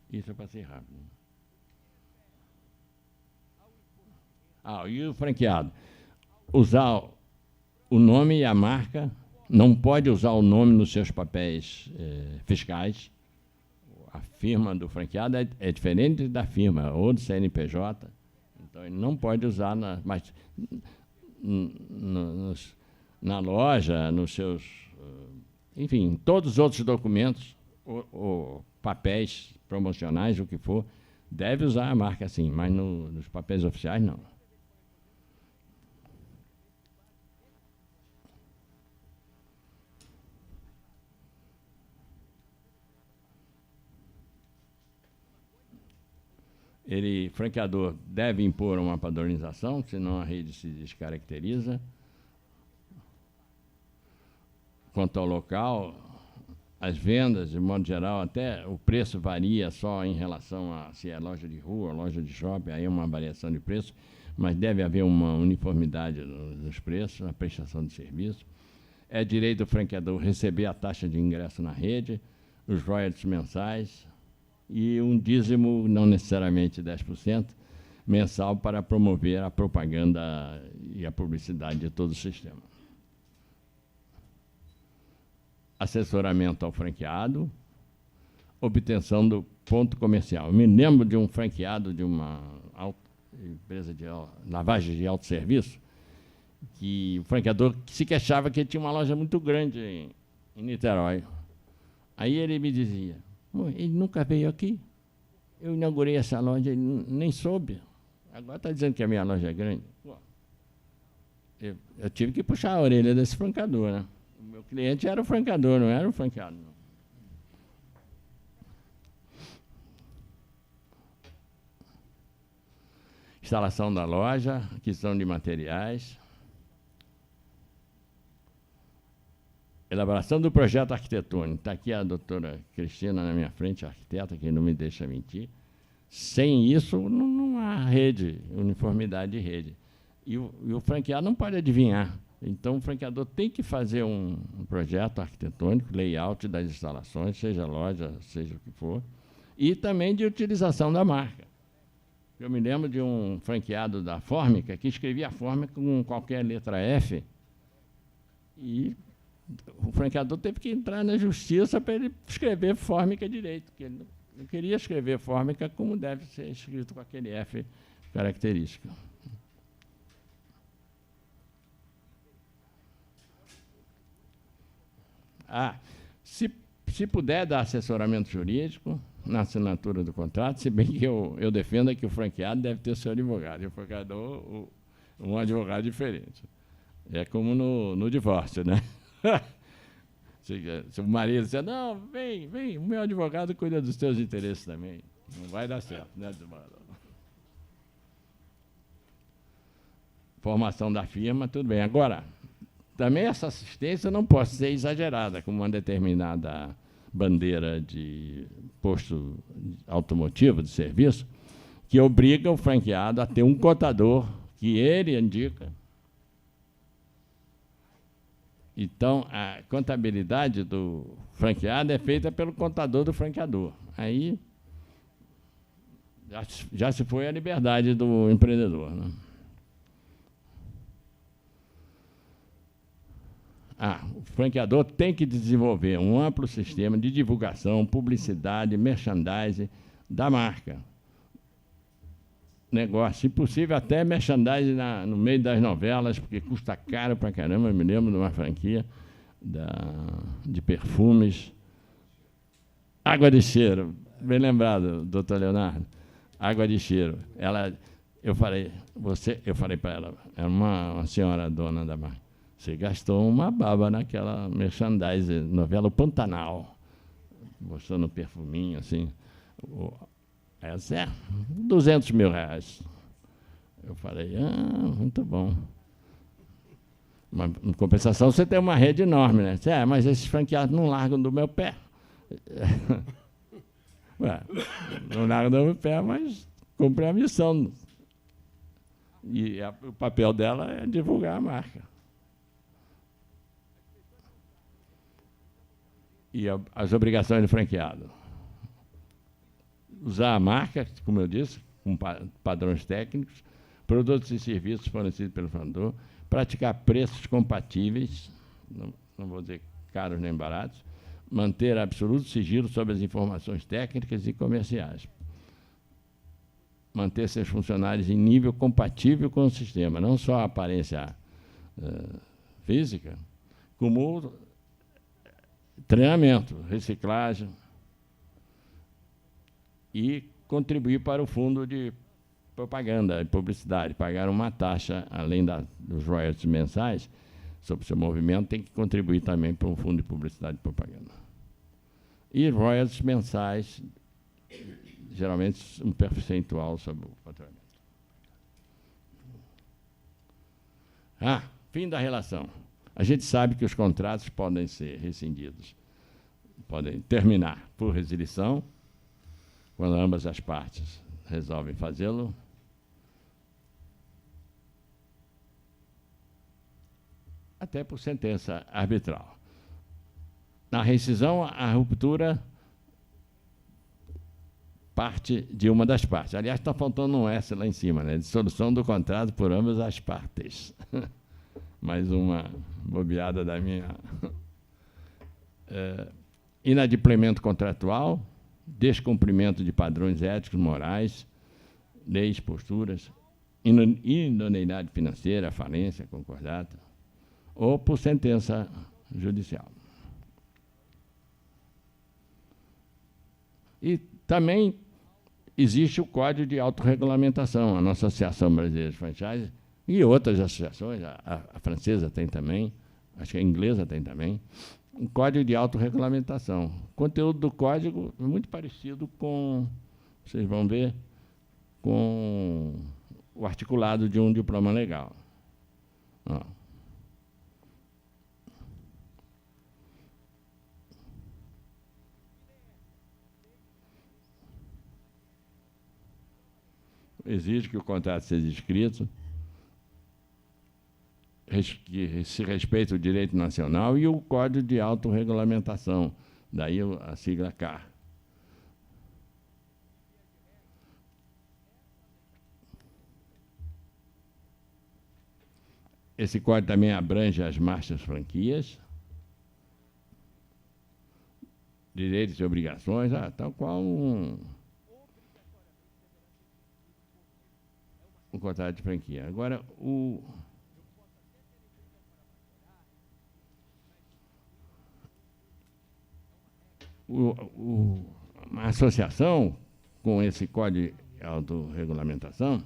Isso eu passei rápido. E o franqueado? Usar o nome e a marca, não pode usar o nome nos seus papéis fiscais. A firma do franqueado é diferente da firma, ou do CNPJ. Então, ele não pode usar, mas na loja, nos seus... enfim, todos os outros documentos, ou papéis promocionais, o que for, deve usar a marca sim, mas nos papéis oficiais não. Franqueador deve impor uma padronização, senão a rede se descaracteriza. Quanto ao local, as vendas, de modo geral, até o preço varia só em relação a se é loja de rua, loja de shopping, aí é uma variação de preço, mas deve haver uma uniformidade nos preços, na prestação de serviço. É direito do franqueador receber a taxa de ingresso na rede, os royalties mensais e um dízimo, não necessariamente 10%, mensal para promover a propaganda e a publicidade de todo o sistema. Assessoramento ao franqueado, obtenção do ponto comercial. Eu me lembro de um franqueado de uma empresa de lavagem de autosserviço, que o franqueador se queixava que ele tinha uma loja muito grande em Niterói. Aí ele me dizia, ele nunca veio aqui, eu inaugurei essa loja, ele nem soube, agora está dizendo que a minha loja é grande. Eu tive que puxar a orelha desse franqueador, né? O meu cliente era o franqueador, não era o franqueado. Não. Instalação da loja, aquisição de materiais. Elaboração do projeto arquitetônico. Está aqui a doutora Cristina na minha frente, arquiteta, que não me deixa mentir. Sem isso, não há rede, uniformidade de rede. E o franqueado não pode adivinhar. Então, o franqueador tem que fazer um projeto arquitetônico, layout das instalações, seja loja, seja o que for, e também de utilização da marca. Eu me lembro de um franqueado da Fórmica que escrevia a Fórmica com qualquer letra F, e o franqueador teve que entrar na justiça para ele escrever Fórmica direito, porque ele não queria escrever Fórmica como deve ser escrito com aquele F característico. Se puder dar assessoramento jurídico na assinatura do contrato, se bem que eu defendo que o franqueado deve ter seu advogado, e o franqueador um advogado diferente. É como no divórcio, né? Se o marido disser, não, vem, o meu advogado cuida dos teus interesses também. Não vai dar certo, né, advogado? Formação da firma, tudo bem. Agora, também essa assistência não pode ser exagerada, como uma determinada bandeira de posto automotivo, de serviço, que obriga o franqueado a ter um cotador que ele indica. Então, a contabilidade do franqueado é feita pelo contador do franqueador. Aí já se foi a liberdade do empreendedor, né? O franqueador tem que desenvolver um amplo sistema de divulgação, publicidade, merchandising da marca. Negócio, se possível, até merchandising no meio das novelas, porque custa caro pra caramba. Eu me lembro de uma franquia de perfumes. Água de Cheiro, bem lembrado, doutor Leonardo. Água de Cheiro. Eu falei para ela, era uma senhora dona da marca, você gastou uma baba naquela merchandising, novela Pantanal, mostrando um perfuminho, assim. Essa é 200 mil reais. Eu falei, muito bom. Mas, em compensação, você tem uma rede enorme, né? Mas esses franqueados não largam do meu pé. Não largam do meu pé, mas cumpre a missão. E o papel dela é divulgar a marca. E as obrigações do franqueado. Usar a marca, como eu disse, com padrões técnicos, produtos e serviços fornecidos pelo franqueador, praticar preços compatíveis, não vou dizer caros nem baratos, manter absoluto sigilo sobre as informações técnicas e comerciais, manter seus funcionários em nível compatível com o sistema, não só a aparência física, como treinamento, reciclagem, e contribuir para o fundo de propaganda e publicidade. Pagar uma taxa, além dos royalties mensais, sobre o seu movimento, tem que contribuir também para um fundo de publicidade e propaganda. E royalties mensais, geralmente um percentual sobre o faturamento. Fim da relação. A gente sabe que os contratos podem ser rescindidos, podem terminar por resilição, quando ambas as partes resolvem fazê-lo, até por sentença arbitral. Na rescisão, a ruptura parte de uma das partes. Aliás, está faltando um S lá em cima, né? Dissolução do contrato por ambas as partes. Mais uma bobeada da minha. Inadimplemento contratual, descumprimento de padrões éticos, morais, leis, posturas, idoneidade financeira, falência, concordata, ou por sentença judicial. E também existe o Código de Autorregulamentação, a nossa Associação Brasileira de Franchise e outras associações, a francesa tem também, acho que a inglesa tem também, um código de autorregulamentação. O conteúdo do código é muito parecido com, vocês vão ver, com o articulado de um diploma legal. Ó. Exige que o contrato seja escrito, que se respeite o direito nacional e o Código de Autorregulamentação, daí a sigla CAR. Esse código também abrange as marcas franquias, direitos e obrigações, tal qual um contrato de franquia. Agora, uma associação com esse código de autorregulamentação,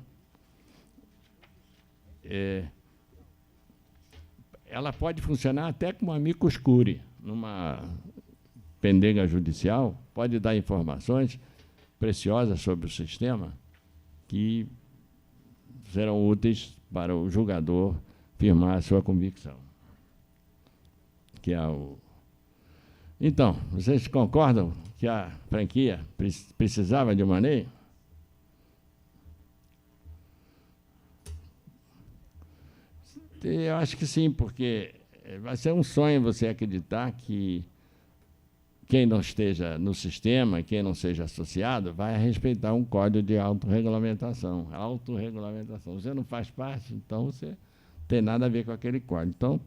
ela pode funcionar até como amicus curiae, numa pendenga judicial, pode dar informações preciosas sobre o sistema que serão úteis para o julgador firmar a sua convicção. Que é o... Então, vocês concordam que a franquia precisava de uma lei? Eu acho que sim, porque vai ser um sonho você acreditar que quem não esteja no sistema, quem não seja associado, vai respeitar um código de autorregulamentação. Autorregulamentação. Você não faz parte, então você não tem nada a ver com aquele código. Então,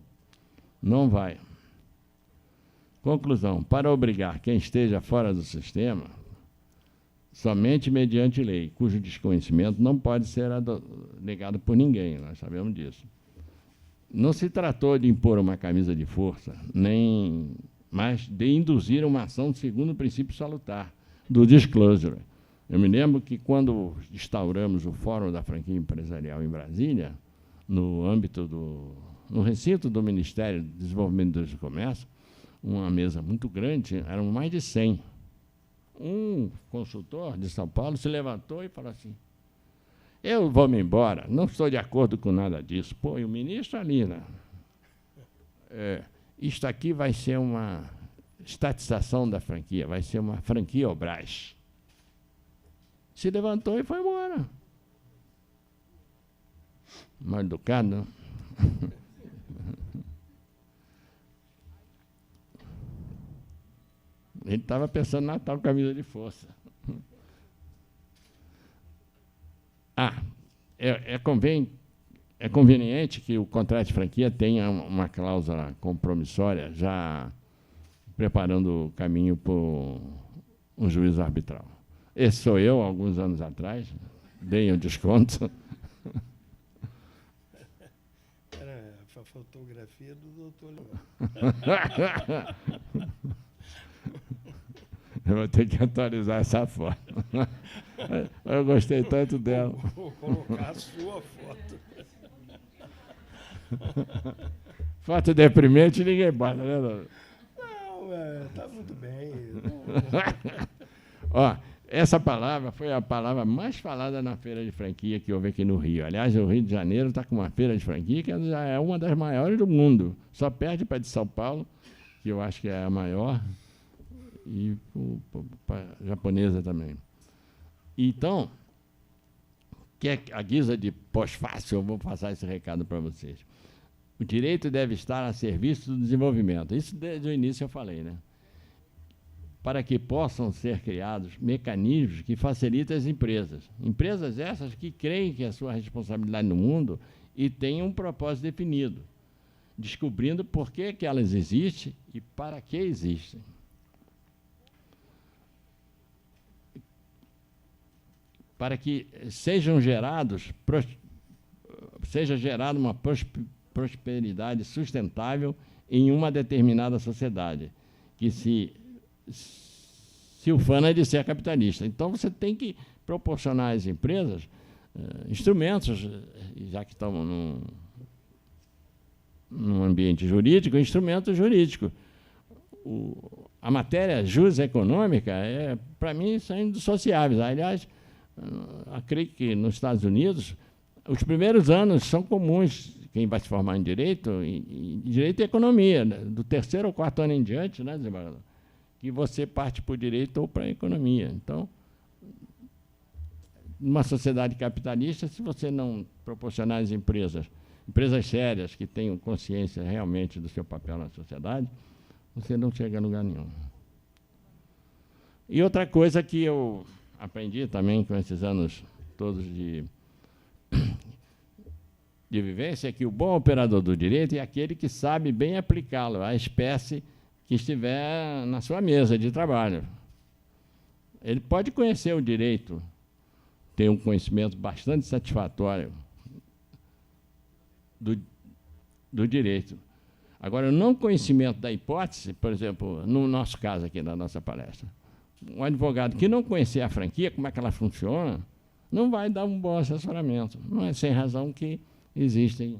não vai. Conclusão. Para obrigar quem esteja fora do sistema, somente mediante lei, cujo desconhecimento não pode ser negado por ninguém, nós sabemos disso. Não se tratou de impor uma camisa de força, mas de induzir uma ação segundo o princípio salutar, do disclosure. Eu me lembro que, quando instauramos o Fórum da Franquia Empresarial em Brasília, no recinto do Ministério do Desenvolvimento do Comércio, uma mesa muito grande, eram mais de 100. Um consultor de São Paulo se levantou e falou assim: eu vou me embora, não estou de acordo com nada disso. Pô, e o ministro ali, né? Isto aqui vai ser uma estatização da franquia, vai ser uma franquia Obras. Se levantou e foi embora. Mal educado, não? Ele estava pensando na tal camisa de força. É conveniente que o contrato de franquia tenha uma cláusula compromissória, já preparando o caminho para um juízo arbitral. Esse sou eu, alguns anos atrás, dei um desconto. Era a fotografia do doutor Leão. Eu vou ter que atualizar essa foto. Eu gostei tanto dela. Vou colocar a sua foto. Foto deprimente ninguém bota, né, Dona? Não, está muito bem. Ó, essa palavra foi a palavra mais falada na feira de franquia que houve aqui no Rio. Aliás, o Rio de Janeiro está com uma feira de franquia que já é uma das maiores do mundo. Só perde para a de São Paulo, que eu acho que é a maior, e para a japonesa também. Então, que é a guisa de pós-fácil, eu vou passar esse recado para vocês. O direito deve estar a serviço do desenvolvimento. Isso desde o início eu falei, né? Para que possam ser criados mecanismos que facilitem as empresas. Empresas essas que creem que a sua responsabilidade no mundo e têm um propósito definido, descobrindo por que elas existem e para que existem. Para que seja gerada uma prosperidade sustentável em uma determinada sociedade, que se ufana de ser capitalista. Então, você tem que proporcionar às empresas instrumentos, já que estamos num ambiente jurídico, instrumento jurídico. A matéria jus econômica, para mim, são indissociáveis. Aliás, acredito que nos Estados Unidos, os primeiros anos são comuns, quem vai se formar em direito e economia, né? Do terceiro ou quarto ano em diante, né, desembargador? Que você parte para o direito ou para a economia. Então, numa sociedade capitalista, se você não proporcionar às empresas sérias que tenham consciência realmente do seu papel na sociedade, você não chega a lugar nenhum. E outra coisa que eu aprendi também com esses anos todos de vivência é que o bom operador do direito é aquele que sabe bem aplicá-lo à espécie que estiver na sua mesa de trabalho. Ele pode conhecer o direito, ter um conhecimento bastante satisfatório do direito. Agora, o não conhecimento da hipótese, por exemplo, no nosso caso aqui, na nossa palestra, um advogado que não conhecer a franquia, como é que ela funciona, não vai dar um bom assessoramento. Não é sem razão que existem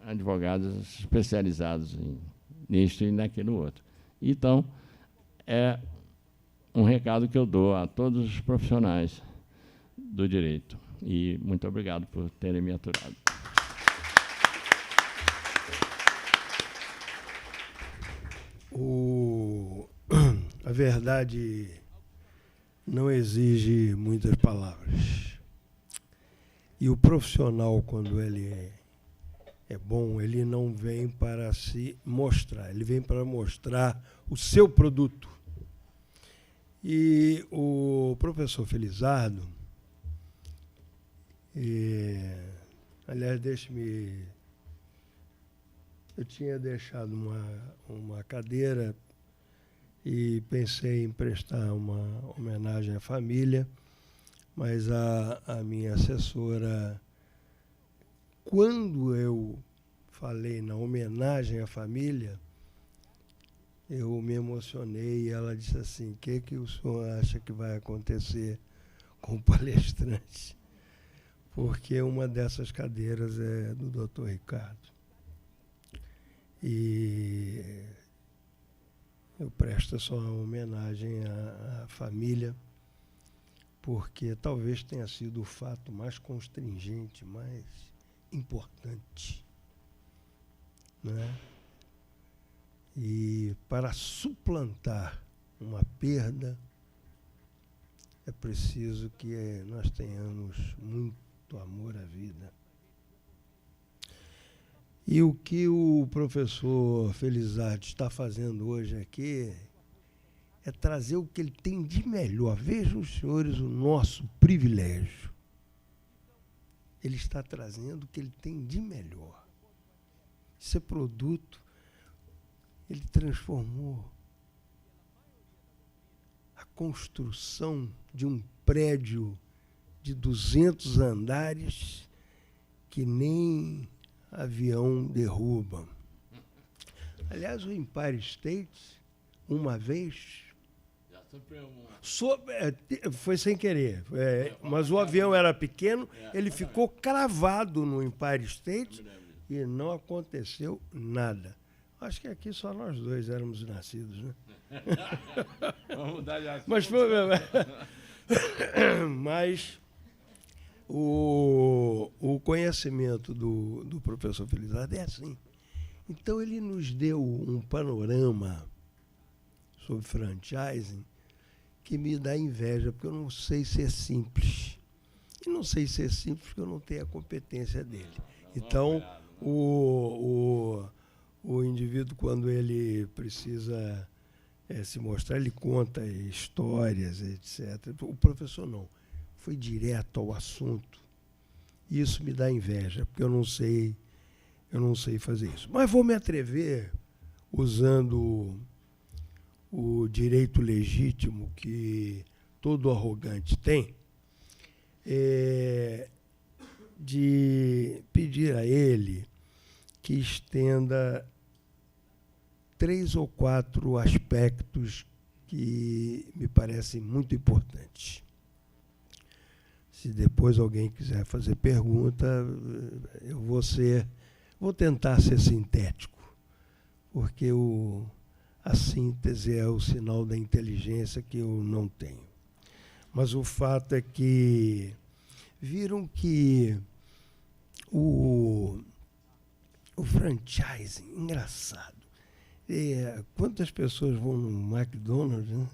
advogados especializados nisto e naquilo outro. Então, é um recado que eu dou a todos os profissionais do direito. E muito obrigado por terem me aturado. A verdade não exige muitas palavras. E o profissional, quando ele é bom, ele não vem para se mostrar, ele vem para mostrar o seu produto. E o professor Felizardo, aliás, eu tinha deixado uma cadeira e pensei em prestar uma homenagem à família, mas a minha assessora, quando eu falei na homenagem à família, eu me emocionei e ela disse assim: o que o senhor acha que vai acontecer com o palestrante? Porque uma dessas cadeiras é do Dr. Ricardo. E eu presto só uma homenagem à família, porque talvez tenha sido o fato mais constringente, mais importante, né? E para suplantar uma perda, é preciso que nós tenhamos muito amor à vida. E o que o professor Felizardo está fazendo hoje aqui é trazer o que ele tem de melhor. Vejam, senhores, o nosso privilégio. Ele está trazendo o que ele tem de melhor. Esse produto, ele transformou a construção de um prédio de 200 andares que nem avião derruba. Aliás, o Empire State, uma vez... Já sofreu foi sem querer, mas o avião era pequeno, ele ficou cravado no Empire State e não aconteceu nada. Acho que aqui só nós dois éramos nascidos, né? Vamos mudar de assunto. Mas o conhecimento do professor Felizardo é assim. Então, ele nos deu um panorama sobre franchising que me dá inveja, porque eu não sei ser simples. E não sei ser simples porque eu não tenho a competência dele. Então, o indivíduo, quando ele precisa se mostrar, ele conta histórias, etc. O professor não. Foi direto ao assunto. Isso me dá inveja, porque eu não sei fazer isso. Mas vou me atrever, usando o direito legítimo que todo arrogante tem, de pedir a ele que estenda 3 ou 4 aspectos que me parecem muito importantes. Se depois alguém quiser fazer pergunta, eu vou ser Vou tentar ser sintético, porque a síntese é o sinal da inteligência que eu não tenho. Mas o fato é que viram que o franchising, engraçado, quantas pessoas vão no McDonald's, né?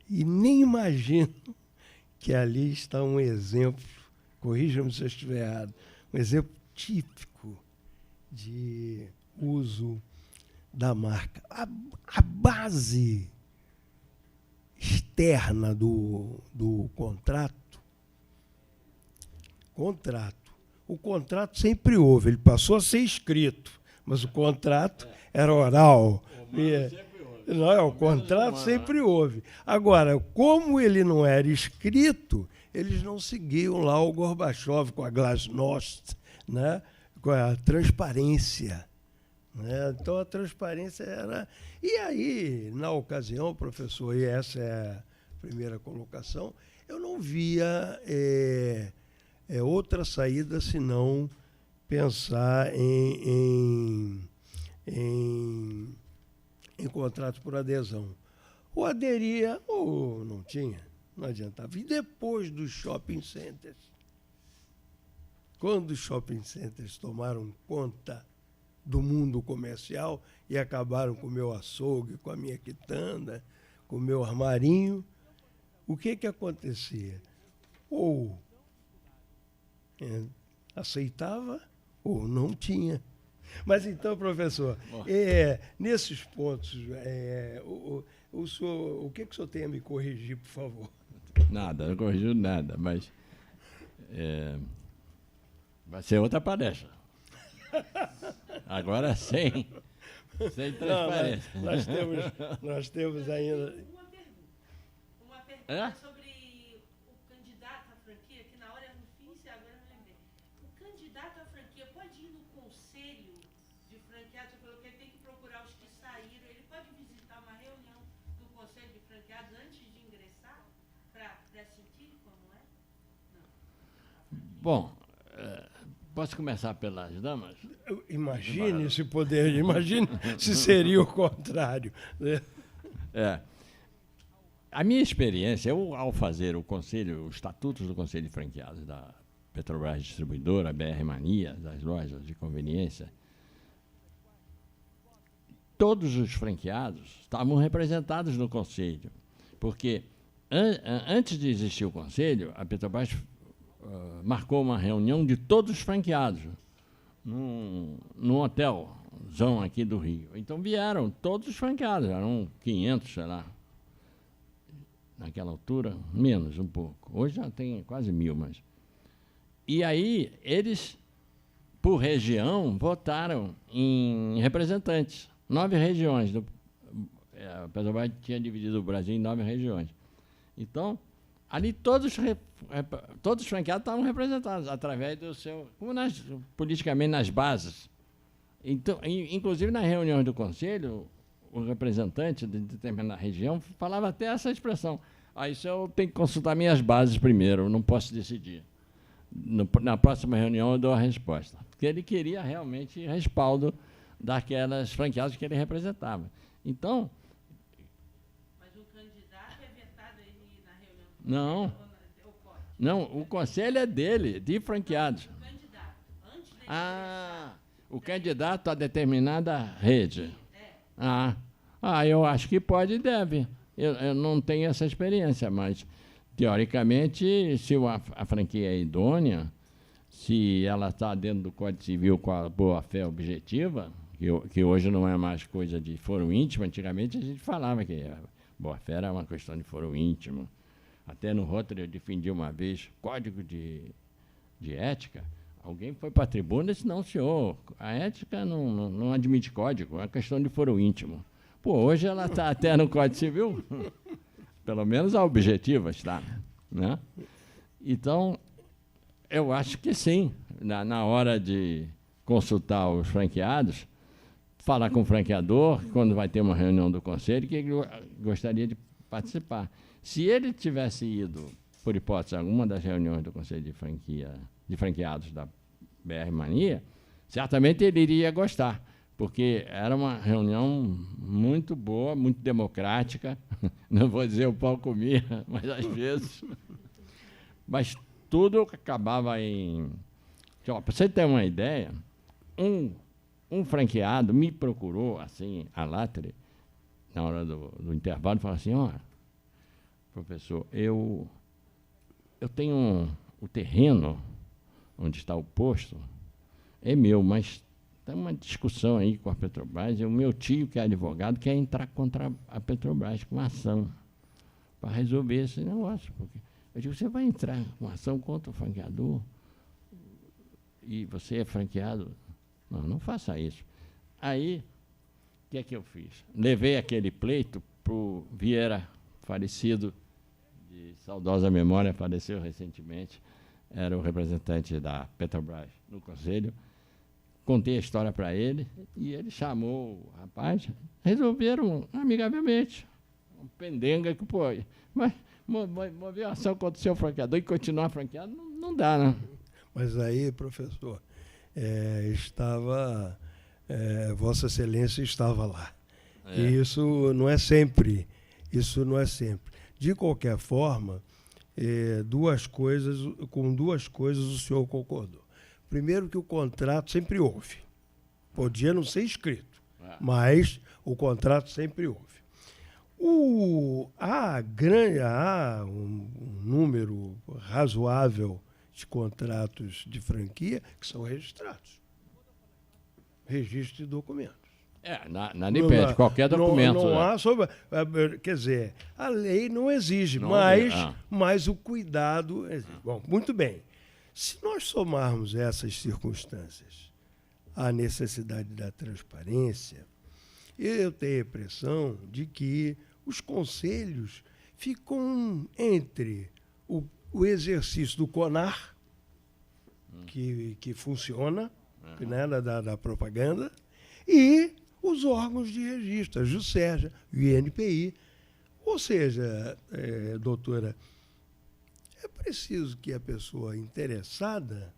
E nem imaginam que ali está um exemplo, corrija-me se eu estiver errado, um exemplo típico de uso da marca. A base externa do contrato, o contrato sempre houve, ele passou a ser escrito, mas o contrato era oral. Não, o contrato sempre houve. Agora, como ele não era escrito, eles não seguiam lá o Gorbachev com a glasnost, né? Com a transparência. Né? Então, a transparência era... E aí, na ocasião, professor, e essa é a primeira colocação, eu não via outra saída senão pensar em contrato por adesão. Ou aderia ou não tinha, não adiantava. E depois dos shopping centers, quando os shopping centers tomaram conta do mundo comercial e acabaram com o meu açougue, com a minha quitanda, com o meu armarinho, o que acontecia? Ou aceitava ou não tinha. Mas então, professor, nesses pontos, o que o senhor tem a me corrigir, por favor? Nada, não corrigiu nada, mas vai ser outra palestra. Agora sem transparência. Não, nós temos ainda... Uma pergunta sobre o candidato à franquia, que na hora eu não fiz e agora eu lembrei. O candidato à franquia pode ir no conselho de franqueados, porque ele tem que procurar os que saíram, ele pode visitar uma reunião do conselho de franqueados antes de ingressar, para sentir como é? Não. Bom, posso começar pelas damas? Imagine se poder, imagine se seria o contrário. A minha experiência, eu, ao fazer os estatutos do Conselho de Franqueados da Petrobras Distribuidora, BR Mania, das lojas de conveniência, todos os franqueados estavam representados no Conselho, porque antes de existir o Conselho, a Petrobras marcou uma reunião de todos os franqueados num hotelzão aqui do Rio. Então vieram todos os franqueados, eram 500, sei lá, naquela altura, menos um pouco. Hoje já tem quase 1000, mas... E aí eles, por região, votaram em representantes. 9 regiões. A Petrobras tinha dividido o Brasil em 9 regiões. Então, ali todos os franqueados estavam representados através do seu... Como politicamente nas bases. Então, inclusive, nas reuniões do Conselho, o representante de determinada região falava até essa expressão. Isso eu tenho que consultar minhas bases primeiro, eu não posso decidir. Na próxima reunião eu dou a resposta. Porque ele queria realmente respaldo daquelas franqueadas que ele representava. Então... Mas o candidato é vetado aí na reunião? Não, o conselho é dele, de franqueados. O candidato, antes dele o candidato a determinada rede. Eu acho que pode e deve. Eu não tenho essa experiência, mas, teoricamente, se a franquia é idônea, se ela está dentro do Código Civil com a boa-fé objetiva, que hoje não é mais coisa de foro íntimo, antigamente a gente falava que a boa-fé era uma questão de foro íntimo. Até no Rotary eu defendi uma vez Código de Ética. Alguém foi para a tribuna e disse, não, senhor, a ética não admite código, é uma questão de foro íntimo. Hoje ela está até no Código Civil, pelo menos a objetiva está. Né? Então, eu acho que sim, na hora de consultar os franqueados, falar com o franqueador, quando vai ter uma reunião do conselho, que ele gostaria de participar. Se ele tivesse ido, por hipótese, a alguma das reuniões do Conselho de Franqueados da BR Mania, certamente ele iria gostar, porque era uma reunião muito boa, muito democrática. Não vou dizer o pau comia, mas às vezes. Mas tudo acabava em... Para você ter uma ideia, um franqueado me procurou, assim, a latre, na hora do intervalo, e falou assim: ó, professor, eu tenho o terreno onde está o posto, é meu, mas tem uma discussão aí com a Petrobras, e o meu tio, que é advogado, quer entrar contra a Petrobras com uma ação para resolver esse negócio. Porque eu digo: você vai entrar com uma ação contra o franqueador e você é franqueado? Não faça isso. Aí, o que é que eu fiz? Levei aquele pleito para o Vieira, falecido, de saudosa memória, faleceu recentemente, era o representante da Petrobras no Conselho. Contei a história para ele e ele chamou o rapaz, resolveram amigavelmente. Um pendenga que, pô, mas mover a ação contra o seu franqueador e continuar franqueado não dá, né? Mas aí, professor, Vossa Excelência estava lá. E isso não é sempre. De qualquer forma, com duas coisas o senhor concordou. Primeiro, que o contrato sempre houve. Podia não ser escrito, mas o contrato sempre houve. Há um número razoável de contratos de franquia que são registrados. Registro de documentos. Nada impede, qualquer documento. Não há sobre. Quer dizer, a lei não exige, mas o cuidado exige. Bom, muito bem. Se nós somarmos essas circunstâncias à necessidade da transparência, eu tenho a impressão de que os conselhos ficam entre o exercício do CONAR, que funciona, né, da propaganda, e os órgãos de registro, a JUSERJA, o INPI. Ou seja, doutora, é preciso que a pessoa interessada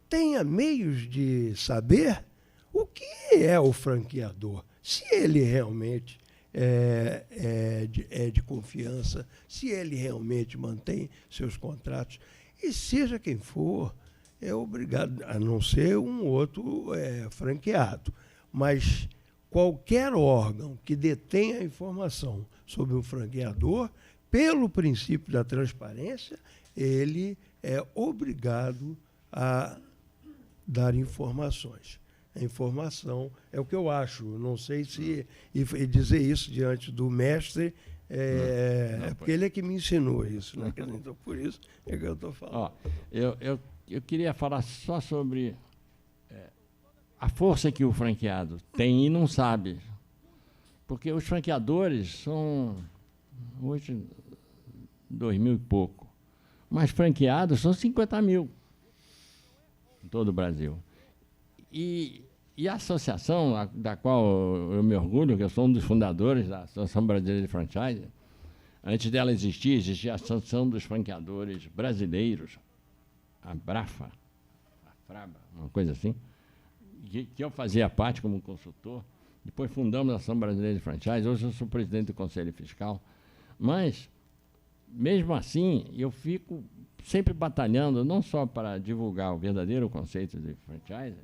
tenha meios de saber o que é o franqueador, se ele realmente é de confiança, se ele realmente mantém seus contratos, e seja quem for, é obrigado, a não ser um outro franqueado, mas qualquer órgão que detenha a informação sobre um franqueador, pelo princípio da transparência, ele é obrigado a dar informações. A informação é o que eu acho. Não sei se e dizer isso diante do mestre, porque ele é que me ensinou isso, né? Então, por isso é que eu estou falando. Eu queria falar só sobre a força que o franqueado tem e não sabe. Porque os franqueadores são, hoje, 2.000 e pouco. Mas franqueados são 50 mil em todo o Brasil. E a associação, da qual eu me orgulho, que eu sou um dos fundadores da Associação Brasileira de Franchise, antes dela existia a Associação dos Franqueadores Brasileiros, a BRAFA, a FRABA, uma coisa assim, que eu fazia parte como consultor. Depois fundamos a Associação Brasileira de Franchise, hoje eu sou presidente do Conselho Fiscal. Mas, mesmo assim, eu fico sempre batalhando, não só para divulgar o verdadeiro conceito de franchise,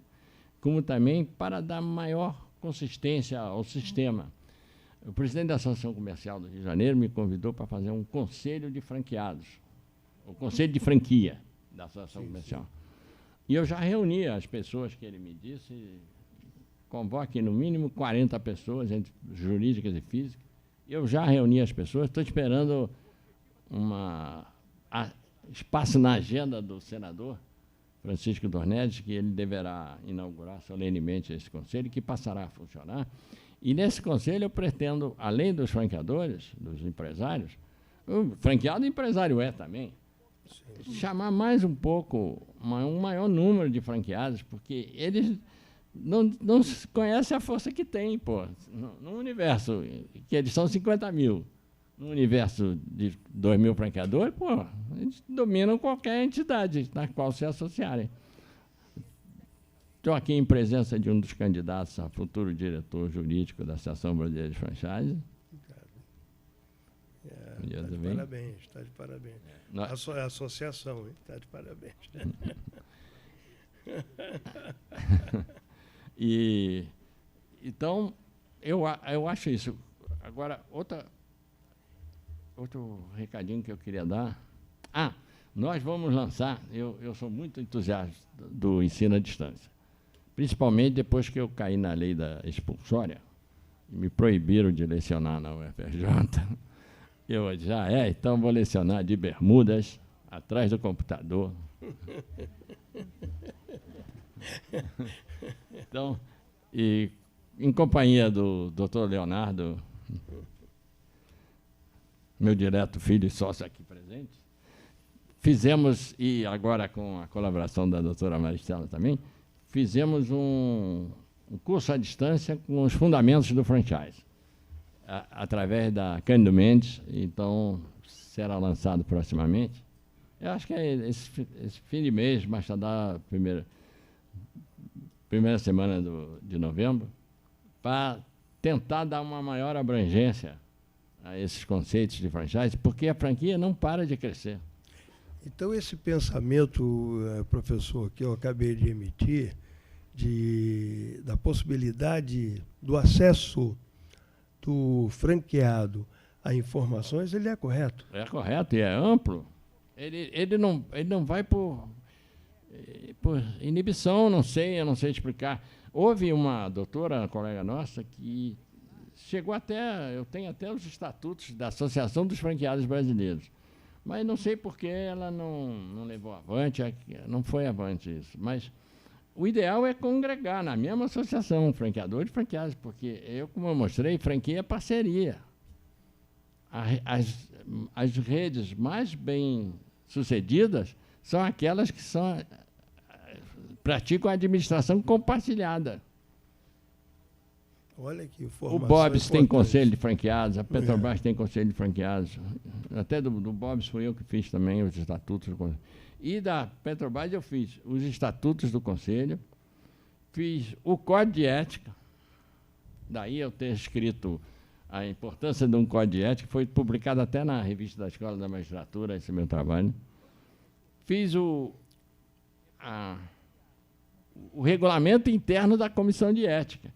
como também para dar maior consistência ao sistema. O presidente da Associação Comercial do Rio de Janeiro me convidou para fazer um conselho de franqueados, o conselho de franquia da Associação Comercial. E eu já reuni as pessoas que ele me disse, convoque no mínimo 40 pessoas, entre jurídicas e físicas. Eu já reuni as pessoas, estou esperando espaço na agenda do senador Francisco Dornelles, que ele deverá inaugurar solenemente esse conselho, que passará a funcionar. E nesse conselho eu pretendo, além dos franqueadores, dos empresários, o franqueado empresário também, chamar mais um pouco, um maior número de franqueados, porque eles não conhecem a força que tem, pô. No universo, que eles são 50 mil, no universo de 2.000 franqueadores, pô, eles dominam qualquer entidade na qual se associarem. Estou aqui em presença de um dos candidatos a futuro diretor jurídico da Associação Brasileira de Franchise. Está de parabéns, está de parabéns. A associação está de parabéns. Então, eu acho isso. Agora, outro recadinho que eu queria dar. Nós vamos lançar, eu sou muito entusiasta do ensino à distância, principalmente depois que eu caí na lei da expulsória, e me proibiram de lecionar na UFRJ. Eu então vou lecionar de bermudas, atrás do computador. Então, e em companhia do Dr. Leonardo, meu direto filho e sócio aqui presente, fizemos, e agora com a colaboração da doutora Maristela também, fizemos um curso à distância com os fundamentos do franchise, através da Cândido Mendes. Então, será lançado proximamente. Eu acho que é esse fim de mês, mais tardar primeira semana de novembro, para tentar dar uma maior abrangência a esses conceitos de franchise, porque a franquia não para de crescer. Então, esse pensamento, professor, que eu acabei de emitir, da possibilidade do acesso do franqueado a informações, ele é correto? É correto e é amplo. Ele não vai por inibição, eu não sei explicar. Houve uma doutora, colega nossa, que chegou até, eu tenho até os estatutos da Associação dos Franqueados Brasileiros, mas não sei por que ela não levou avante, não foi avante isso. Mas o ideal é congregar na mesma associação, franqueador e franqueados, porque como eu mostrei, franquia é parceria. As redes mais bem-sucedidas são aquelas que praticam a administração compartilhada. Olha que informação. O Bob's tem conselho de franqueados, a Petrobras tem conselho de franqueados. Até do Bob's fui eu que fiz também os estatutos do conselho. E da Petrobras eu fiz os estatutos do conselho, fiz o código de ética, daí eu ter escrito a importância de um código de ética, foi publicado até na revista da Escola da Magistratura, esse meu trabalho. Fiz o regulamento interno da Comissão de Ética,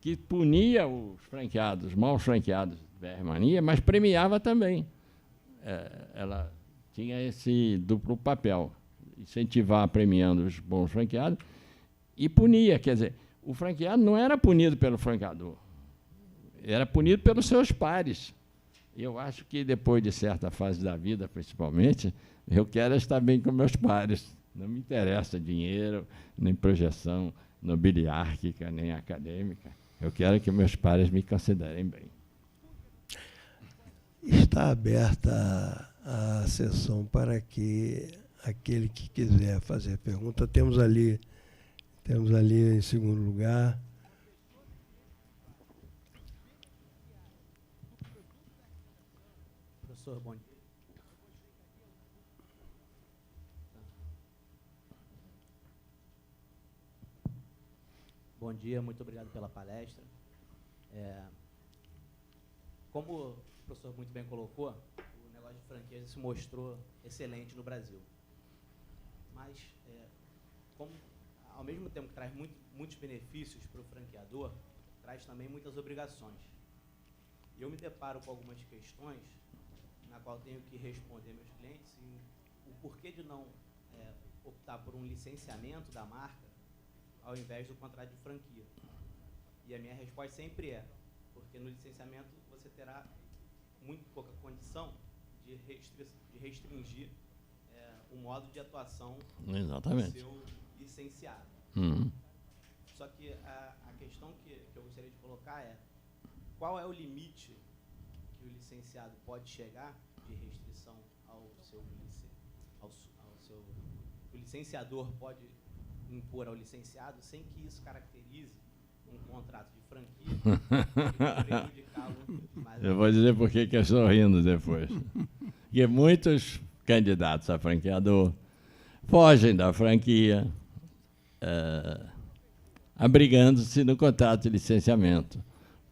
que punia os franqueados, maus franqueados de VR Mania, mas premiava também. Ela tinha esse duplo papel, incentivar premiando os bons franqueados e punia, quer dizer, o franqueado não era punido pelo franqueador, era punido pelos seus pares. Eu acho que depois de certa fase da vida, principalmente, eu quero estar bem com meus pares. Não me interessa dinheiro, nem projeção nobiliárquica, nem acadêmica. Eu quero que meus pares me considerem bem. Está aberta a sessão para que aquele que quiser fazer pergunta. Temos ali em segundo lugar. Professor, bom dia. Bom dia, muito obrigado pela palestra. Como o professor muito bem colocou, o negócio de franquia se mostrou excelente no Brasil. Mas, como, ao mesmo tempo que traz muitos benefícios para o franqueador, traz também muitas obrigações. E eu me deparo com algumas questões na qual tenho que responder meus clientes o porquê de não optar por um licenciamento da marca ao invés do contrato de franquia. E a minha resposta sempre é, porque no licenciamento você terá muito pouca condição de restringir o modo de atuação Exatamente. do seu licenciado. Só que a questão que eu gostaria de colocar é qual é o limite que o licenciado pode chegar de restrição o licenciador pode impor ao licenciado sem que isso caracterize um contrato de franquia e prejudicá-lo. Eu vou dizer por que eu estou rindo depois. Porque muitos candidatos a franqueador fogem da franquia abrigando-se no contrato de licenciamento,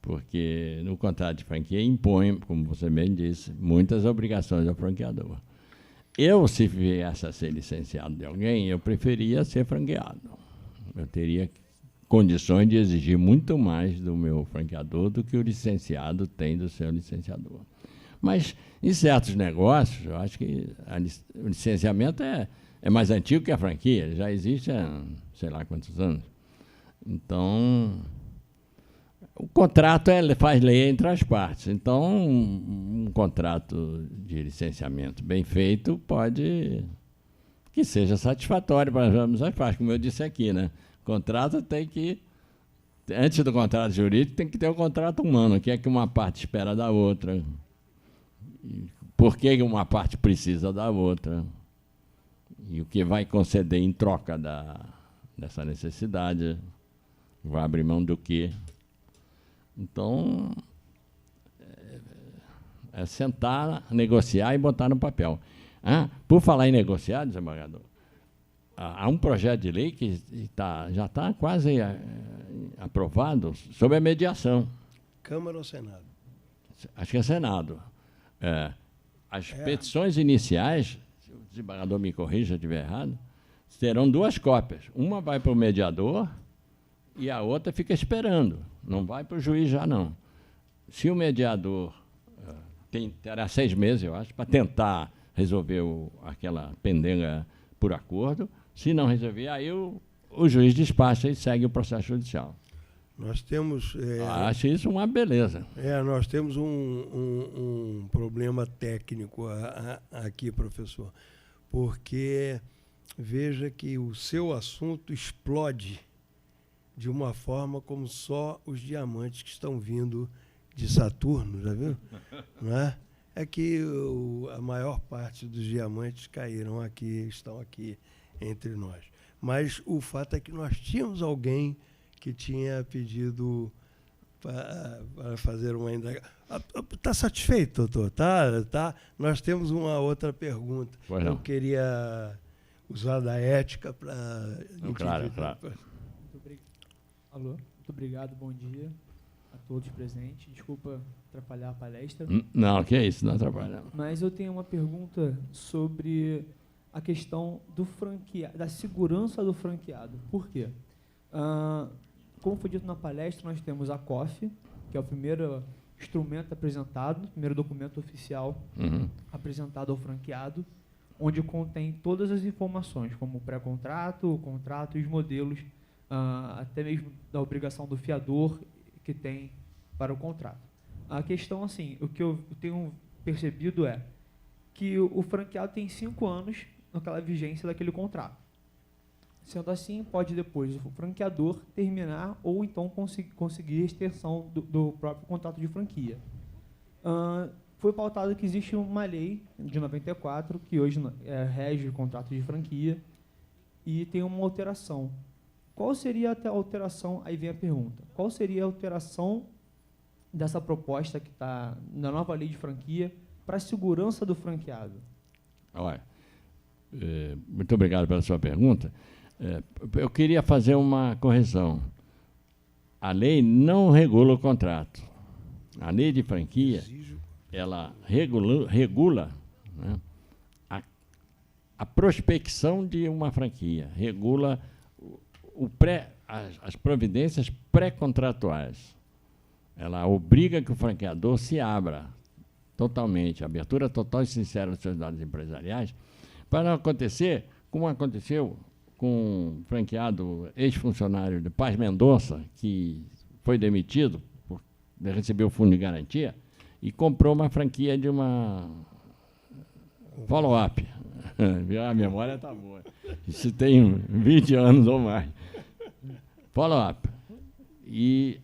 porque no contrato de franquia impõe, como você bem disse, muitas obrigações ao franqueador. Eu, se viesse a ser licenciado de alguém, eu preferia ser franqueado. Eu teria condições de exigir muito mais do meu franqueador do que o licenciado tem do seu licenciador. Mas, em certos negócios, eu acho que o licenciamento é mais antigo que a franquia, ele já existe há sei lá quantos anos. Então, o contrato faz lei entre as partes. Então, um contrato de licenciamento bem feito pode que seja satisfatório para ambas as partes, como eu disse aqui, né? O contrato tem que, antes do contrato jurídico, tem que ter o contrato humano, que é que uma parte espera da outra, por que uma parte precisa da outra, e o que vai conceder em troca dessa necessidade, vai abrir mão do quê. Então, é sentar, negociar e botar no papel. Por falar em negociar, desembargador, há um projeto de lei que já está quase aprovado sobre a mediação. Câmara ou Senado? Acho que é Senado. As petições iniciais, se o desembargador me corrija se eu estiver errado, terão 2 cópias. Uma vai para o mediador e a outra fica esperando. Não vai para o juiz já, não. Se o mediador terá 6 meses, eu acho, para tentar resolver aquela pendenga por acordo. Se não resolver, aí o juiz despacha e segue o processo judicial. Nós temos... acho isso uma beleza. Nós temos um problema técnico aqui, professor, porque veja que o seu assunto explode de uma forma como só os diamantes que estão vindo de Saturno, já viu? Não é? É que a maior parte dos diamantes caíram aqui, estão aqui entre nós. Mas o fato é que nós tínhamos alguém que tinha pedido para fazer uma indagação. Está satisfeito, doutor? Tá. Nós temos uma outra pergunta. Eu queria usar da ética para... Claro. Alô, muito obrigado, bom dia a todos presentes. Desculpa atrapalhar a palestra. Não, que é isso, não atrapalha. Mas eu tenho uma pergunta sobre a questão da segurança do franqueado. Por quê? Como foi dito na palestra, nós temos a COF, que é o primeiro instrumento apresentado, o primeiro documento oficial apresentado ao franqueado, onde contém todas as informações, como o pré-contrato, o contrato e os modelos, até mesmo da obrigação do fiador que tem para o contrato. A questão, assim, o que eu tenho percebido é que o franqueado tem 5 anos naquela vigência daquele contrato. Sendo assim, pode depois o franqueador terminar ou então conseguir a extensão do próprio contrato de franquia. Foi pautado que existe uma lei de 94, que hoje rege o contrato de franquia, e tem uma alteração. Qual seria a alteração? Aí vem a pergunta. Qual seria a alteração dessa proposta que está na nova lei de franquia para a segurança do franqueado? Olha, muito obrigado pela sua pergunta. Eu queria fazer uma correção. A lei não regula o contrato. A lei de franquia, ela regula, né, a prospecção de uma franquia, regula as providências pré-contratuais. Ela obriga que o franqueador se abra totalmente, abertura total e sincera dos seus dados empresariais, para não acontecer como aconteceu com um franqueado ex-funcionário de Paz Mendonça, que foi demitido, recebeu o fundo de garantia, e comprou uma franquia de uma follow-up. A memória está boa. Isso tem 20 anos ou mais. Follow-up. E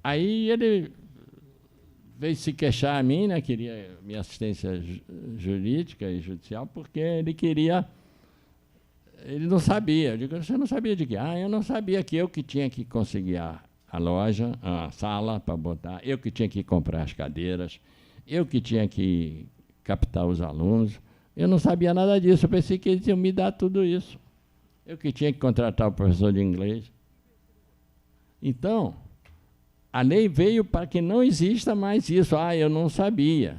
aí ele veio se queixar a mim, né, queria minha assistência jurídica e judicial, porque ele não sabia. Eu digo, você não sabia de quê? Eu não sabia que eu que tinha que conseguir a loja, a sala para botar, eu que tinha que comprar as cadeiras, eu que tinha que captar os alunos. Eu não sabia nada disso, eu pensei que eles iam me dar tudo isso. Eu que tinha que contratar o professor de inglês. Então, a lei veio para que não exista mais isso. Eu não sabia.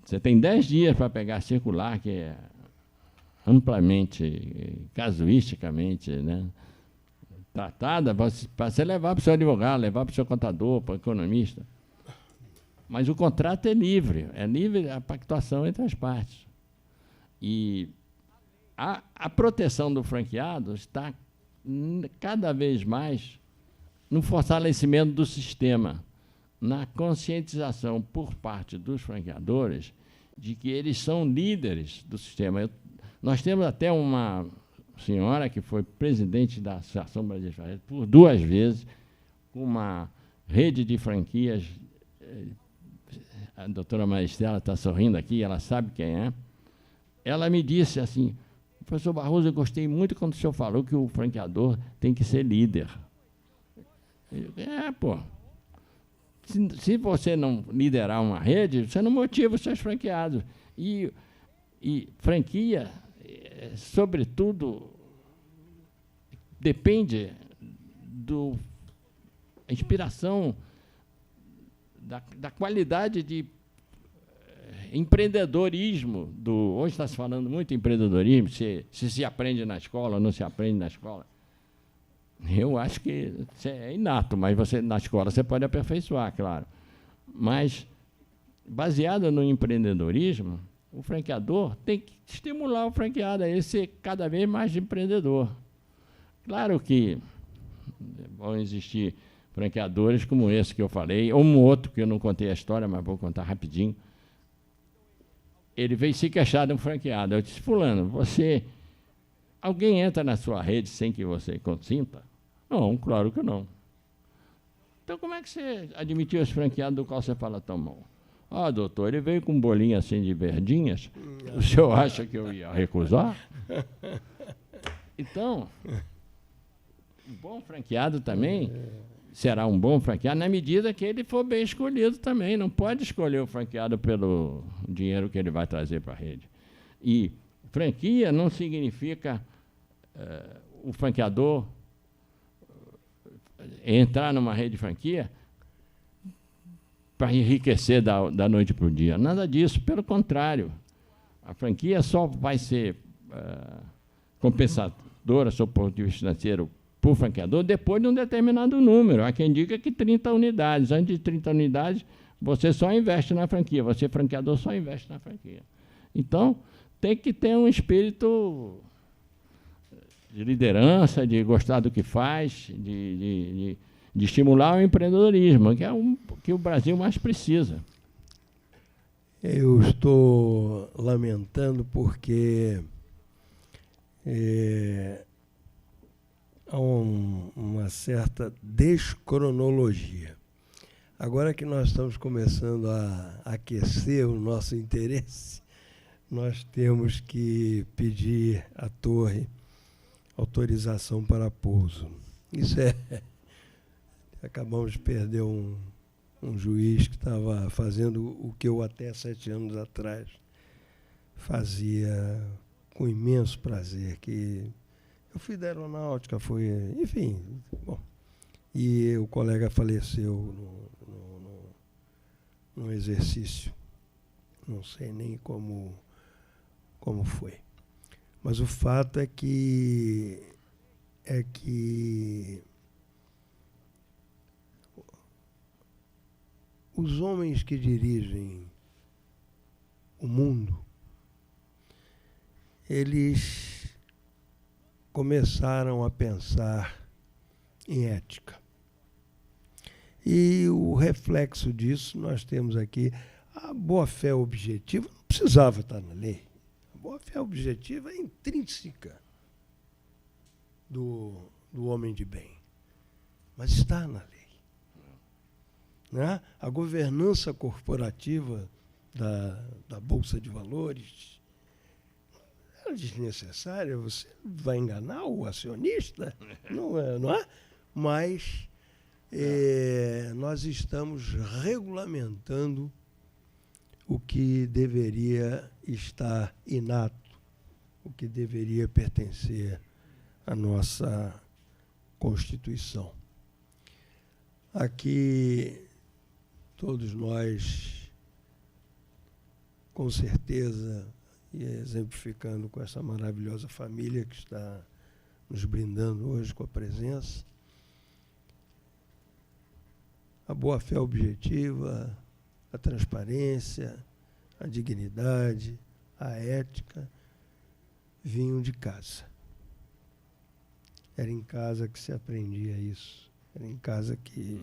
Você tem 10 dias para pegar a circular, que é amplamente, casuisticamente, né, tratada, para você levar para o seu advogado, levar para o seu contador, para o economista. Mas o contrato é livre a pactuação entre as partes. E a proteção do franqueado está cada vez mais no fortalecimento do sistema, na conscientização por parte dos franqueadores de que eles são líderes do sistema. Nós temos até uma senhora que foi presidente da Associação Brasileira de Franquias por 2 vezes, com uma rede de franquias. A doutora Maristela está sorrindo aqui, ela sabe quem é. Ela me disse assim: professor Barroso, eu gostei muito quando o senhor falou que o franqueador tem que ser líder. Pô. Se você não liderar uma rede, você não motiva os seus franqueados. E franquia, sobretudo, depende da inspiração, da qualidade de empreendedorismo. Hoje está se falando muito em empreendedorismo, se aprende na escola ou não se aprende na escola. Eu acho que é inato, mas na escola você pode aperfeiçoar, claro. Mas, baseado no empreendedorismo, o franqueador tem que estimular o franqueado a ele ser cada vez mais empreendedor. Claro que vão existir franqueadores como esse que eu falei, ou um outro que eu não contei a história, mas vou contar rapidinho. Ele veio se queixar de um franqueado. Eu disse: fulano, alguém entra na sua rede sem que você consinta? Não, claro que não. Então, como é que você admitiu esse franqueado do qual você fala tão mal? Doutor, ele veio com um bolinho assim de verdinhas. O senhor acha que eu ia recusar? Então, um bom franqueado também será um bom franqueado na medida que ele for bem escolhido também. Não pode escolher o franqueado pelo dinheiro que ele vai trazer para a rede. E franquia não significa o franqueador entrar numa rede de franquia para enriquecer da noite para o dia. Nada disso, pelo contrário. A franquia só vai ser compensadora, sob o ponto de vista financeiro, por franqueador, depois de um determinado número. Há quem diga que 30 unidades. Antes de 30 unidades, você só investe na franquia. Você, franqueador, só investe na franquia. Então, tem que ter um espírito de liderança, de gostar do que faz, de estimular o empreendedorismo, que é que o Brasil mais precisa. Eu estou lamentando porque há uma certa descronologia. Agora que nós estamos começando a aquecer o nosso interesse, nós temos que pedir à torre autorização para pouso. Isso acabamos de perder um juiz que estava fazendo o que eu até 7 anos atrás fazia com imenso prazer, que eu fui da aeronáutica, enfim, bom, e o colega faleceu no exercício. Não sei nem como foi. Mas o fato é que os homens que dirigem o mundo, eles começaram a pensar em ética. E o reflexo disso nós temos aqui. A boa-fé objetiva não precisava estar na lei. A boa-fé objetiva é intrínseca do homem de bem, mas está na lei. Né? A governança corporativa da Bolsa de Valores é desnecessária. Você vai enganar o acionista, não é? Mas nós estamos regulamentando o que deveria estar inato o que deveria pertencer à nossa Constituição. Aqui, todos nós, com certeza, e exemplificando com essa maravilhosa família que está nos brindando hoje com a presença, a boa-fé objetiva, a transparência, a dignidade, a ética, vinham de casa. Era em casa que se aprendia isso. Era em casa que...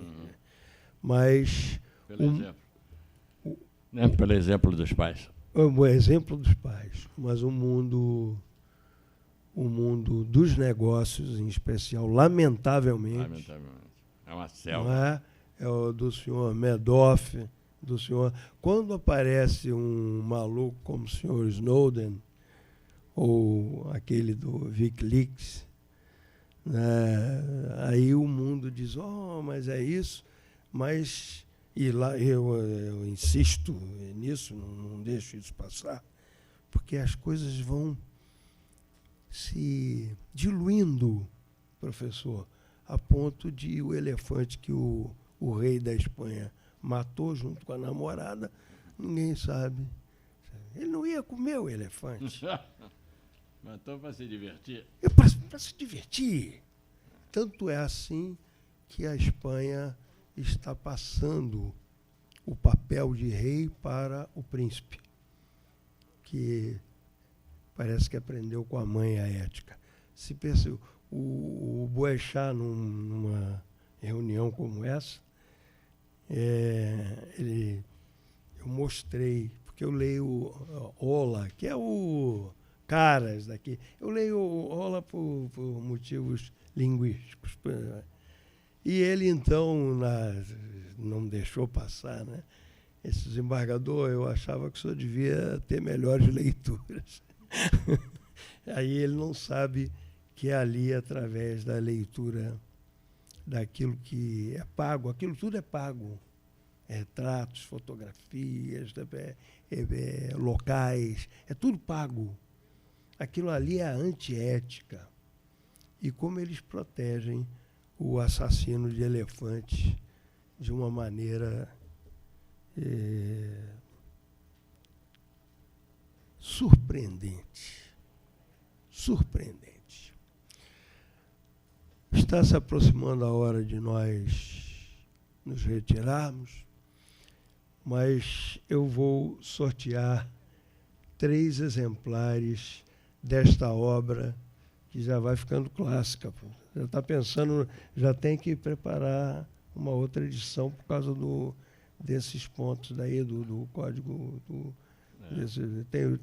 Mas... Pelo exemplo dos pais. O exemplo dos pais. Mas o mundo dos negócios, em especial, lamentavelmente... É uma selva. É o do senhor Madoff, do senhor... Quando aparece um maluco como o senhor Snowden, ou aquele do Wikileaks, né, aí o mundo diz, mas é isso, mas... E lá eu insisto nisso, não deixo isso passar, porque as coisas vão se diluindo, professor, a ponto de o elefante que o rei da Espanha matou junto com a namorada, ninguém sabe. Ele não ia comer o elefante. Matou para se divertir. Para se divertir. Tanto é assim que a Espanha está passando o papel de rei para o príncipe, que parece que aprendeu com a mãe a ética. Se percebeu, o Boechat, numa reunião como essa, eu mostrei, porque eu leio Ola, que é o Caras daqui. Eu leio Ola por motivos linguísticos. E ele, então, não deixou passar, né? Esse desembargador, eu achava que o senhor devia ter melhores leituras. Aí ele não sabe que é ali, através da leitura daquilo que é pago, aquilo tudo é pago. Retratos, fotografias, locais, é tudo pago. Aquilo ali é a antiética. E como eles protegem o assassino de elefantes de uma maneira surpreendente. Surpreendente. Está se aproximando a hora de nós nos retirarmos, mas eu vou sortear 3 exemplares desta obra que já vai ficando clássica. Já está pensando, já tem que preparar uma outra edição por causa desses pontos daí do código.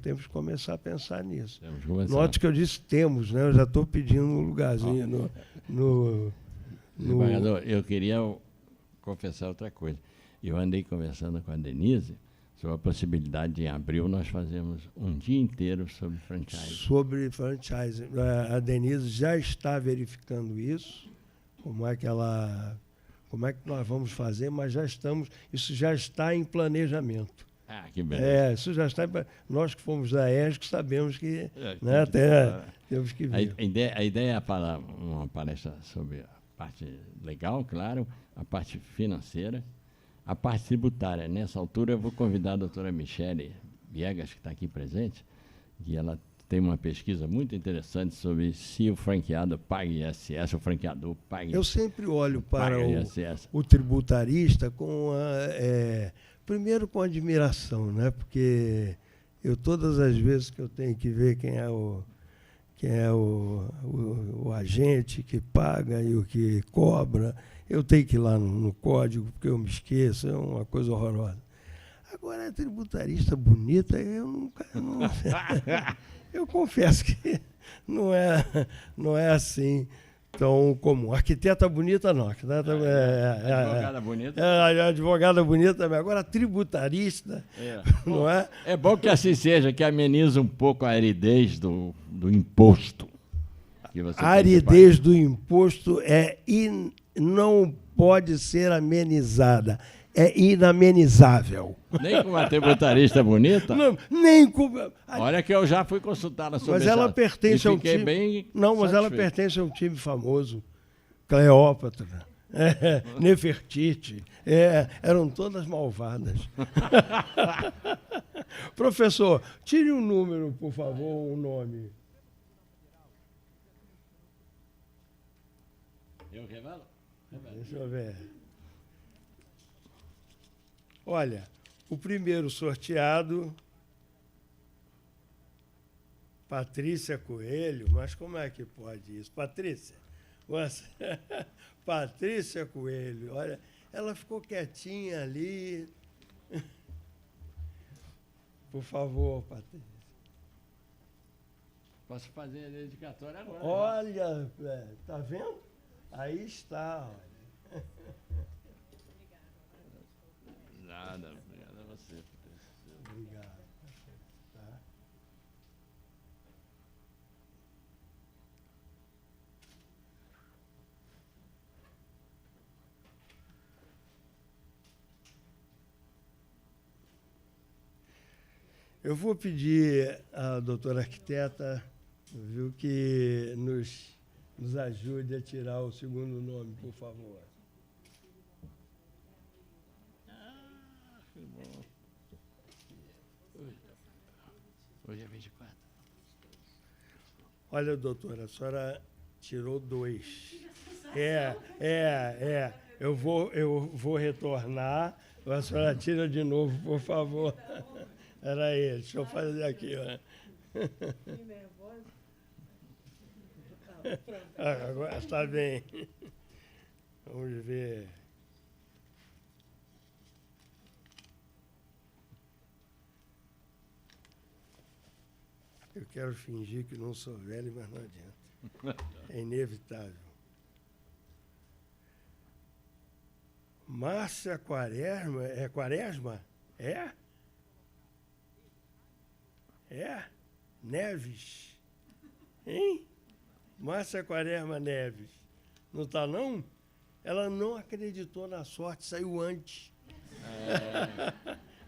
Temos que começar a pensar nisso. Note que eu disse temos, né? Eu já estou pedindo um lugarzinho no Desembargador, eu queria confessar outra coisa. Eu andei conversando com a Denise sobre a possibilidade de, em abril, nós fazermos um dia inteiro sobre franchise. Sobre franchise. A Denise já está verificando isso, como é que nós vamos fazer, mas isso já está em planejamento. Ah, que beleza. Isso já está. Nós que fomos da ESC sabemos que temos que ver. A ideia é uma palestra sobre a parte legal, claro, a parte financeira, a parte tributária. Nessa altura eu vou convidar a doutora Michele Viegas, que está aqui presente, que ela tem uma pesquisa muito interessante sobre se o franqueado paga ISS, o franqueador paga ISS. Eu sempre olho para o tributarista primeiro com admiração, né? Porque todas as vezes que eu tenho que ver quem é o agente que paga e o que cobra, eu tenho que ir lá no código, porque eu me esqueço, é uma coisa horrorosa. Agora, a tributarista bonita, eu confesso que não é assim tão comum. Arquiteta bonita, não. Advogada bonita. Advogada bonita, agora tributarista, não é? É bom que assim seja, que ameniza um pouco a aridez do imposto. A aridez do imposto não pode ser amenizada. é inamenizável. Nem com uma tributarista bonita? Não, nem com... Olha que eu já fui consultada sobre Mas ela pertence a um time... bem Não, mas ela satisfeito. pertence a um time famoso. Cleópatra, Nefertiti, eram todas malvadas. Professor, tire um número, por favor, um nome. Eu revelo? Deixa eu ver. Olha, o primeiro sorteado, Patrícia Coelho, mas como é que pode isso? Patrícia, Patrícia Coelho, olha, ela ficou quietinha ali. Por favor, Patrícia. Posso fazer a dedicatória agora. Olha, tá vendo? Aí está. Olha. Nada, obrigado a você. Obrigado. Tá? Eu vou pedir à doutora arquiteta, viu, que nos ajude a tirar o segundo nome, por favor. Que bom. Hoje é 24. Olha, doutora, a senhora tirou 2. Eu vou retornar. A senhora tira de novo, por favor. Era aí, deixa eu fazer aqui, ó. Agora está bem. Vamos ver. Eu quero fingir que não sou velho, mas não adianta. É inevitável. Márcia Quaresma, é Quaresma? É? É? Neves? Hein? Márcia Quaresma Neves. Não está, não? Ela não acreditou na sorte, saiu antes.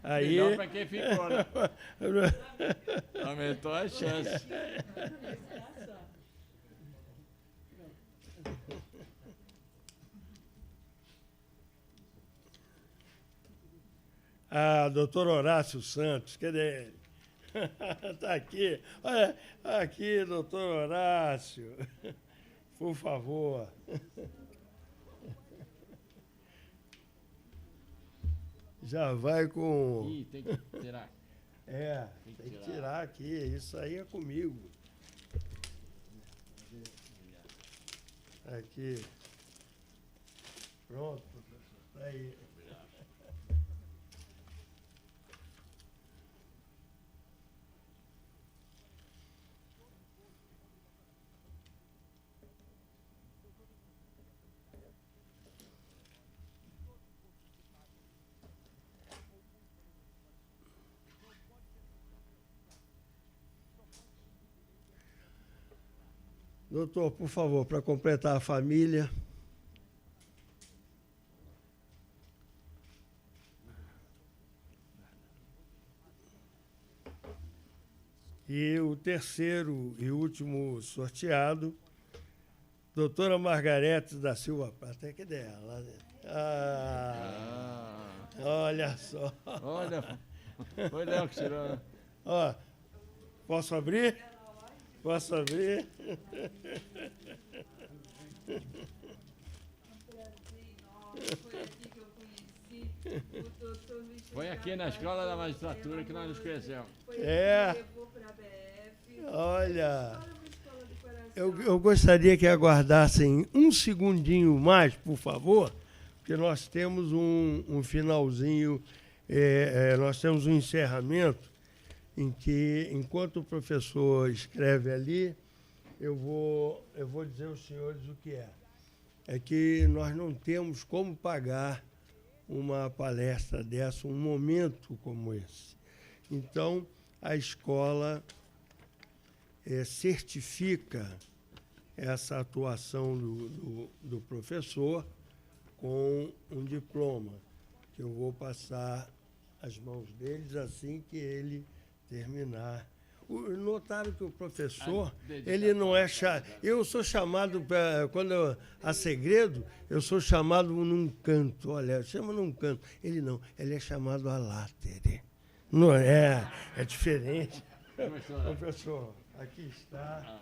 Aí... Melhor para quem ficou, né? Aumentou a chance. Ah, doutor Horácio Santos, cadê ele? Está aqui. Olha, aqui, doutor Horácio. Por favor. Já vai com... Ih, tem que tirar. Tem que tirar aqui. Isso aí é comigo. Aqui. Pronto, professor. Está aí. Doutor, por favor, para completar a família. E o terceiro e último sorteado, doutora Margarete da Silva Prata. Que dela. Olha só. Olha, foi Léo que tirou, né? Ó, posso abrir? Posso abrir? Foi aqui na Escola da Magistratura que nós nos conhecemos. Olha, eu gostaria que aguardassem um segundinho mais, por favor, porque nós temos um finalzinho, nós temos um encerramento em que, enquanto o professor escreve ali, eu vou dizer aos senhores o que é. É que nós não temos como pagar uma palestra dessa, um momento como esse. Então, a escola certifica essa atuação do professor com um diploma, que eu vou passar as mãos deles assim que ele terminar. Notaram que o professor, ele não é eu sou chamado, quando há segredo, eu sou chamado num canto. Olha, chama num canto. Ele não, ele é chamado a látere. Não é, é diferente. Professor, aqui está.